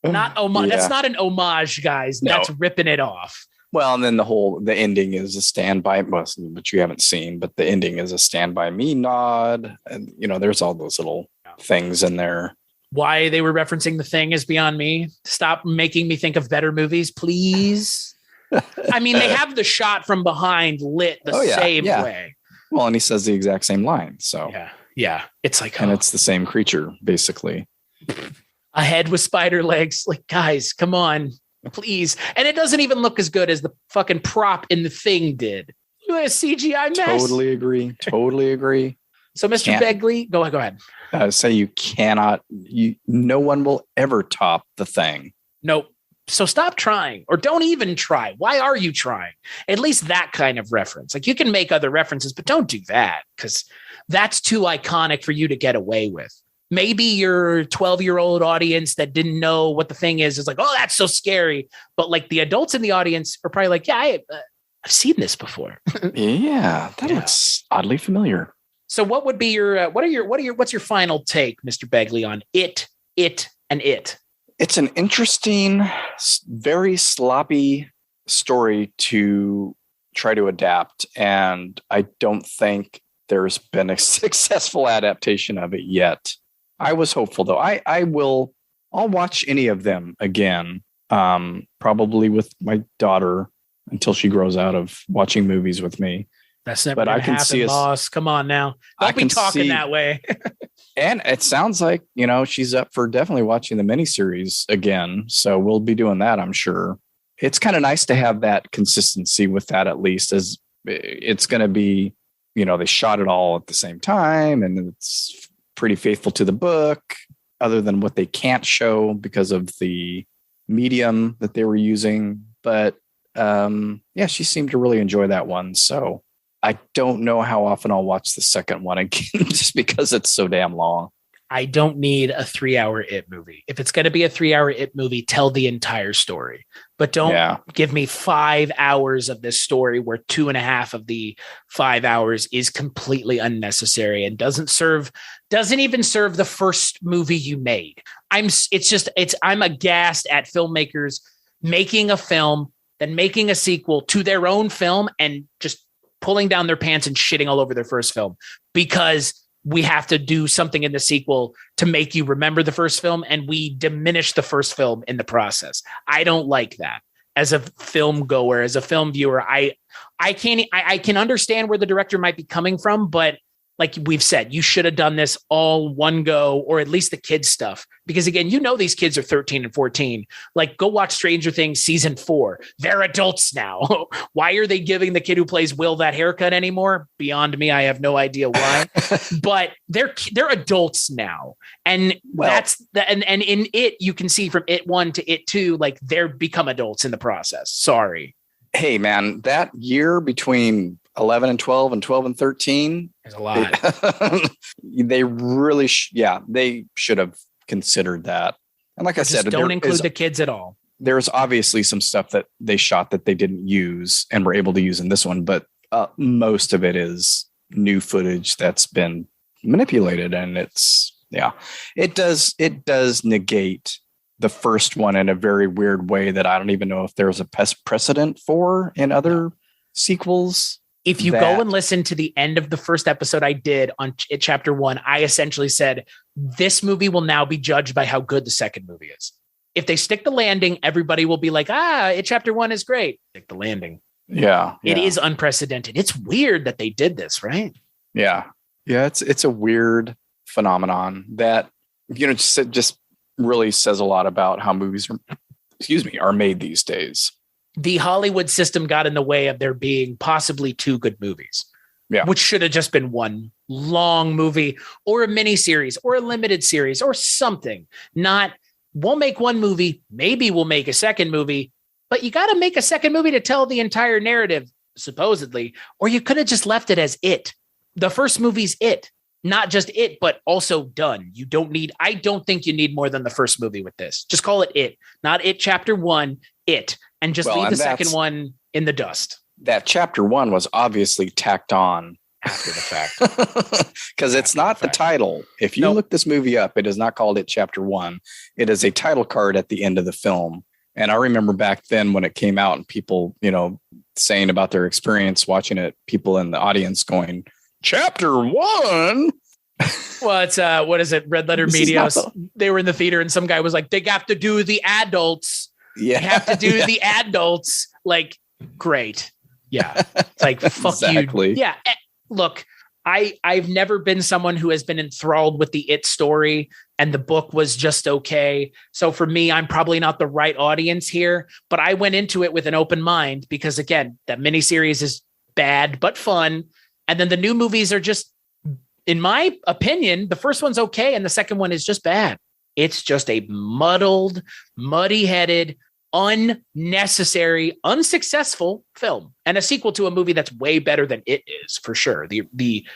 Not homage. Yeah. That's not an homage, guys. No. That's ripping it off. Well, and then the ending is a Stand By, which you haven't seen, but the ending is a Stand By Me nod. And, there's all those little things in there. Why they were referencing The Thing is beyond me. Stop making me think of better movies, please. I mean, they have the shot from behind lit the same way. Well, and he says the exact same line. So yeah. It's like, and it's the same creature, basically. A head with spider legs. Like, guys, come on, please. And it doesn't even look as good as the fucking prop in The Thing did. You a CGI mess. Totally agree. So, Mr. Begley, go ahead. Say you cannot. No one will ever top The Thing. Nope. So stop trying, or don't even try. Why are you trying? At least that kind of reference. Like, you can make other references, but don't do that because that's too iconic for you to get away with. Maybe your 12-year-old audience that didn't know what The Thing is like, oh, that's so scary. But like the adults in the audience are probably like, yeah, I've seen this before. Yeah, that looks oddly familiar. So what would be your what's your final take, Mr. Begley, on it, and it? It's an interesting, very sloppy story to try to adapt, and I don't think there's been a successful adaptation of it yet. I was hopeful though. I'll watch any of them again, probably with my daughter until she grows out of watching movies with me. That's never going to happen, boss. Come on now. Don't be talking that way. And it sounds like, she's up for definitely watching the miniseries again. So we'll be doing that, I'm sure. It's kind of nice to have that consistency with that, at least, as it's going to be, they shot it all at the same time and it's pretty faithful to the book, other than what they can't show because of the medium that they were using. But she seemed to really enjoy that one. So I don't know how often I'll watch the second one again, just because it's so damn long. I don't need a 3-hour It movie. If it's going to be a 3-hour It movie, tell the entire story, but don't give me 5 hours of this story where 2.5 of the 5 hours is completely unnecessary and doesn't even serve the first movie you made. I'm aghast at filmmakers making a film, then making a sequel to their own film and just pulling down their pants and shitting all over their first film because we have to do something in the sequel to make you remember the first film, and we diminish the first film in the process. I don't like that. As a film goer, as a film viewer, I can understand where the director might be coming from, but like we've said, you should have done this all one go, or at least the kids stuff. Because again, these kids are 13 and 14. Like, go watch Stranger Things season 4. They're adults now. Why are they giving the kid who plays Will that haircut anymore? Beyond me. I have no idea why. But they're adults now. And and in It, you can see from It 1 to It 2, like they're become adults in the process. Sorry. Hey man, that year between 11 and 12 and 12 and 13 is a lot. They really they should have considered that. And like I said, don't include the kids at all. There's obviously some stuff that they shot that they didn't use and were able to use in this one, but most of it is new footage that's been manipulated, and it does negate the first one in a very weird way that I don't even know if there's a precedent for in other sequels. If you go and listen to the end of the first episode I did on chapter 1, I essentially said, this movie will now be judged by how good the second movie is. If they stick the landing, everybody will be like, chapter 1 is great. Stick the landing. Yeah. It is unprecedented. It's weird that they did this, right? Yeah. Yeah. It's a weird phenomenon that, just really says a lot about how movies are made these days. The Hollywood system got in the way of there being possibly 2 good movies, which should have just been one long movie or a miniseries or a limited series or something. Not, we'll make one movie, maybe we'll make a second movie, but you got to make a second movie to tell the entire narrative, supposedly, or you could have just left it as It. The first movie's It, not just It, but also done. I don't think you need more than the first movie with this. Just call it It, not It Chapter 1, It. And just leave the second one in the dust. That chapter 1 was obviously tacked on after the fact. Because it's not the title. If you look this movie up, it is not called It Chapter 1. It is a title card at the end of the film. And I remember back then when it came out and people, saying about their experience watching it, people in the audience going, Chapter 1? Well, it's what is it? Red Letter Media. They were in the theater and some guy was like, they have to do the adults. Yeah, you have to do the adults. Like, great. Yeah. It's like, fuck exactly. You. Yeah. Look, I've never been someone who has been enthralled with the It story, and the book was just okay. So for me, I'm probably not the right audience here, but I went into it with an open mind because, again, that miniseries is bad but fun. And then the new movies are just, in my opinion, the first one's okay, and the second one is just bad. It's just a muddled, muddy-headed, unnecessary, unsuccessful film, and a sequel to a movie that's way better than It is, for sure. The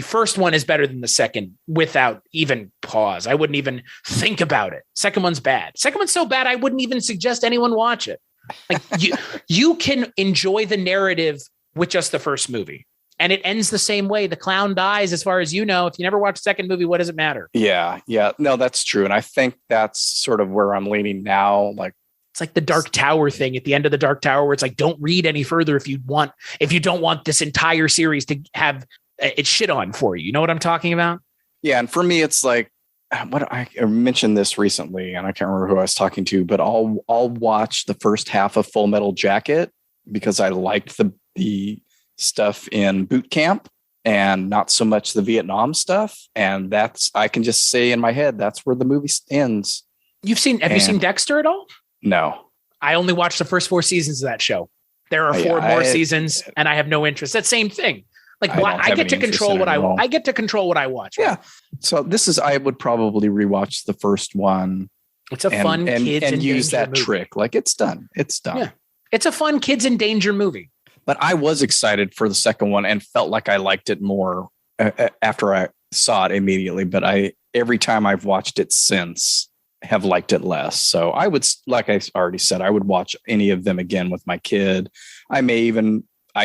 first one is better than the second without even pause. I wouldn't even think about it. Second one's bad. Second one's so bad, I wouldn't even suggest anyone watch it. Like you can enjoy the narrative with just the first movie. And it ends the same way. The clown dies, as far as you know. If you never watch the second movie, what does it matter? Yeah. No, that's true. And I think that's sort of where I'm leaning now. Like, it's like the Dark Tower thing at the end of the Dark Tower, where it's like, don't read any further if you don't want this entire series to have it shit on for you. You know what I'm talking about? Yeah. And for me, it's like, I mentioned this recently, and I can't remember who I was talking to, but I'll watch the first half of Full Metal Jacket because I liked the stuff in boot camp and not so much the Vietnam stuff. And I can just say in my head, that's where the movie ends. Have you seen Dexter at all? No. I only watched the first 4 seasons of that show. There are 4 more seasons and I have no interest. That same thing. Like, I get to control what I get to control what I watch. Yeah. So I would probably rewatch the first one. It's a fun kids and use that movie. Trick. Like, it's done. Yeah. It's a fun kids in danger movie. But I was excited for the second one and felt like I liked it more after I saw it immediately, but every time I've watched it since, have liked it less. So I would, like I already said, I would watch any of them again with my kid. I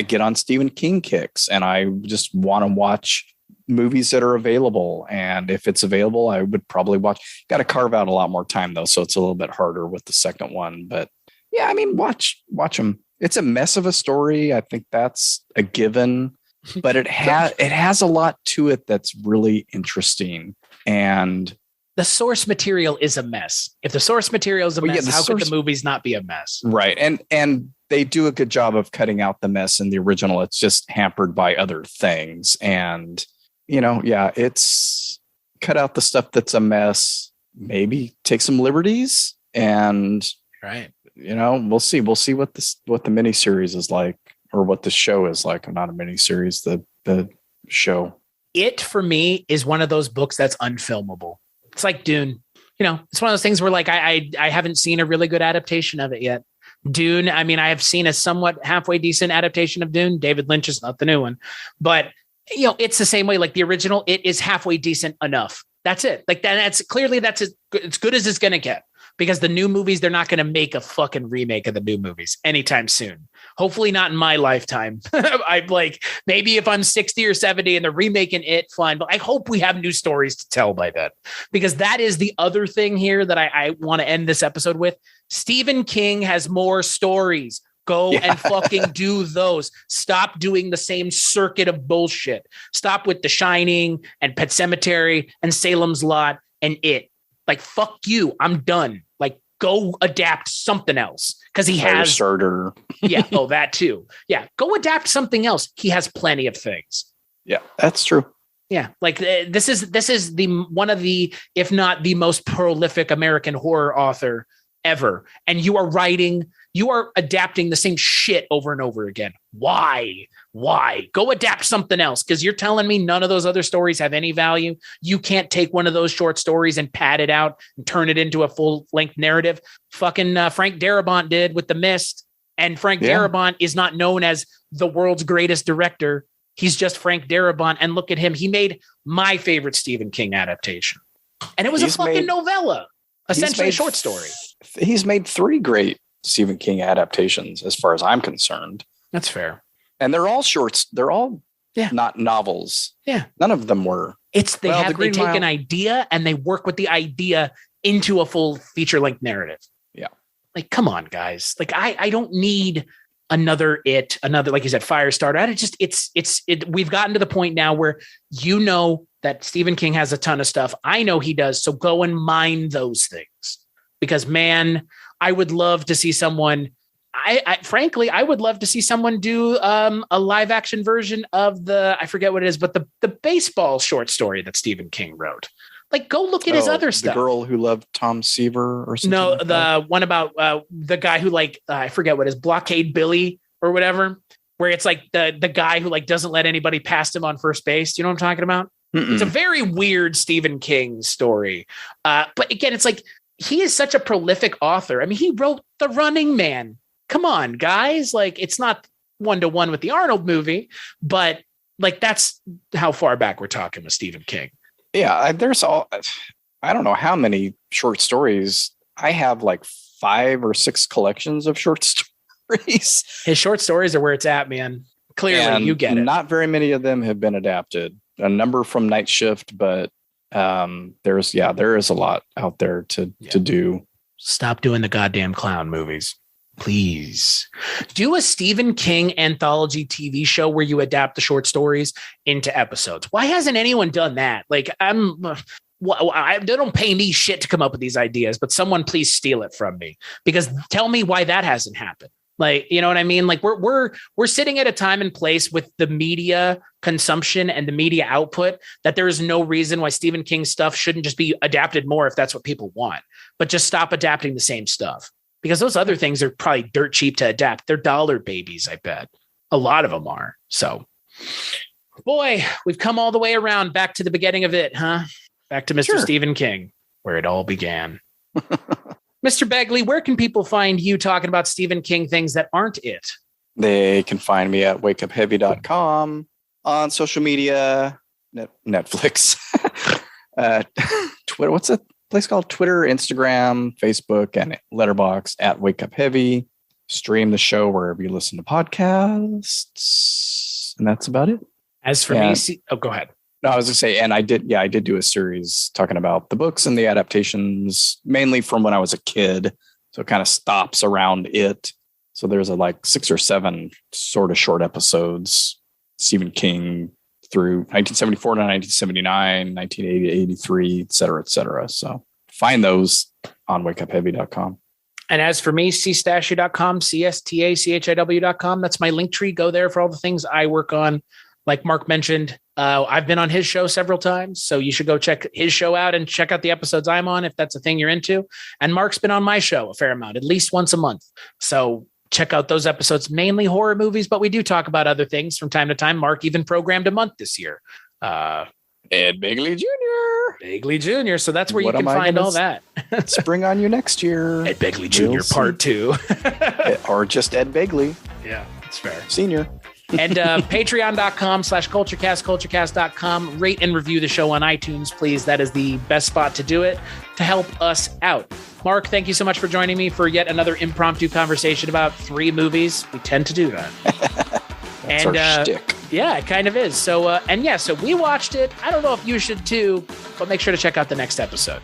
get on Stephen King kicks, and I just want to watch movies that are available. And if it's available, I would probably watch. Got to carve out a lot more time though, so it's a little bit harder with the second one. But yeah, I mean, watch them. It's a mess of a story. I think that's a given, but it has a lot to it that's really interesting. And the source material is a mess. If the source material is a mess, how could the movies not be a mess? Right. And they do a good job of cutting out the mess in the original. It's just hampered by other things. And, it's cut out the stuff that's a mess, maybe take some liberties, and, right. We'll see. We'll see what the miniseries is like, or what the show is like. Not a miniseries, the show. It, for me, is one of those books that's unfilmable. It's like Dune. It's one of those things where, like, I haven't seen a really good adaptation of it yet. Dune, I mean, I have seen a somewhat halfway decent adaptation of Dune. David Lynch is not the new one. But, it's the same way. Like, the original, it is halfway decent enough. That's it. Like, that's as good as it's going to get. Because the new movies, they're not going to make a fucking remake of the new movies anytime soon. Hopefully not in my lifetime. I'm like, maybe if I'm 60 or 70 and they're remaking it, fine. But I hope we have new stories to tell by then. Because that is the other thing here that I want to end this episode with. Stephen King has more stories. Go and fucking do those. Stop doing the same circuit of bullshit. Stop with The Shining and Pet Sematary and Salem's Lot and It. Like, fuck you. I'm done. Like, go adapt something else. Because he has starter. Yeah. Oh, that too. Yeah. Go adapt something else. He has plenty of things. Yeah, that's true. Yeah. Like, this is one of the, if not the most prolific American horror author ever. And you are adapting the same shit over and over again. Why? Go adapt something else. Because you're telling me none of those other stories have any value. You can't take one of those short stories and pad it out and turn it into a full length narrative. Fucking Frank Darabont did with The Mist. And Frank Darabont is not known as the world's greatest director. He's just Frank Darabont. And look at him. He made my favorite Stephen King adaptation. And it was a fucking novella. Essentially a short story. He's made 3 great Stephen King adaptations, as far as I'm concerned. That's fair. And they're all shorts. They're all not novels. Yeah. None of them were. They take an idea and they work with the idea into a full feature-length narrative. Yeah. Like, come on, guys. Like, I don't need another, like you said, Firestarter. We've gotten to the point now where that Stephen King has a ton of stuff. I know he does. So go and mine those things. Because, man, I would love to see someone. Frankly, I would love to see someone do a live action version of I forget what it is, but the baseball short story that Stephen King wrote. Like, go look at his other stuff. The girl who loved Tom Seaver or something. No, the one about the guy who I forget what it is, Blockade Billy or whatever, where it's like the guy who doesn't let anybody past him on first base. You know what I'm talking about? Mm-mm. It's a very weird Stephen King story. But again, it's like, he is such a prolific author. I mean, he wrote The Running Man. Come on, guys. Like, it's not 1-to-1 with the Arnold movie, but that's how far back we're talking with Stephen King. Yeah. I don't know how many short stories. I have 5 or 6 collections of short stories. His short stories are where it's at, man. Clearly, you get it. Not very many of them have been adapted. A number from Night Shift, but there is a lot out there to do. Stop doing the goddamn clown movies, please. Do a Stephen King anthology TV show where you adapt the short stories into episodes. Why hasn't anyone done that? They don't pay me shit to come up with these ideas, but someone please steal it from me, because tell me why that hasn't happened. You know what I mean? We're sitting at a time and place with the media consumption and the media output that there is no reason why Stephen King stuff shouldn't just be adapted more if that's what people want, but just stop adapting the same stuff, because those other things are probably dirt cheap to adapt. They're dollar babies. I bet a lot of them are. So, boy, we've come all the way around back to the beginning of it, huh? Back to Mr. Stephen King, where it all began. Mr. Begley, where can people find you talking about Stephen King things that aren't it? They can find me at wakeupheavy.com, on social media, Netflix. Twitter. What's that place called? Twitter, Instagram, Facebook, and Letterboxd at Wake Up Heavy. Stream the show wherever you listen to podcasts, and that's about it. As for me, go ahead. No, I was gonna say, and I did do a series talking about the books and the adaptations, mainly from when I was a kid. So it kind of stops around it. So there's like 6 or 7 sort of short episodes, Stephen King through 1974 to 1979, 1980 to 83, et cetera, et cetera. So find those on wakeupheavy.com. And as for me, cstachiw.com, cstachiw.com. That's my link tree. Go there for all the things I work on. Like Mark mentioned, I've been on his show several times, so you should go check his show out and check out the episodes I'm on if that's a thing you're into. And Mark's been on my show a fair amount, at least once a month. So check out those episodes, mainly horror movies, but we do talk about other things from time to time. Mark even programmed a month this year. Ed Begley Jr. Begley Jr. So that's where you can find all that. Spring on you next year. Ed Begley Jr. Part 2. Or just Ed Begley. Yeah, it's fair. Senior. And patreon.com/Kulturecast, kulturecast.com. Rate and review the show on iTunes, please. That is the best spot to do it to help us out. Mark, thank you so much for joining me for yet another impromptu conversation about 3 movies. We tend to do that. That's our shtick. Yeah, it kind of is. So, so we watched it. I don't know if you should too, but make sure to check out the next episode.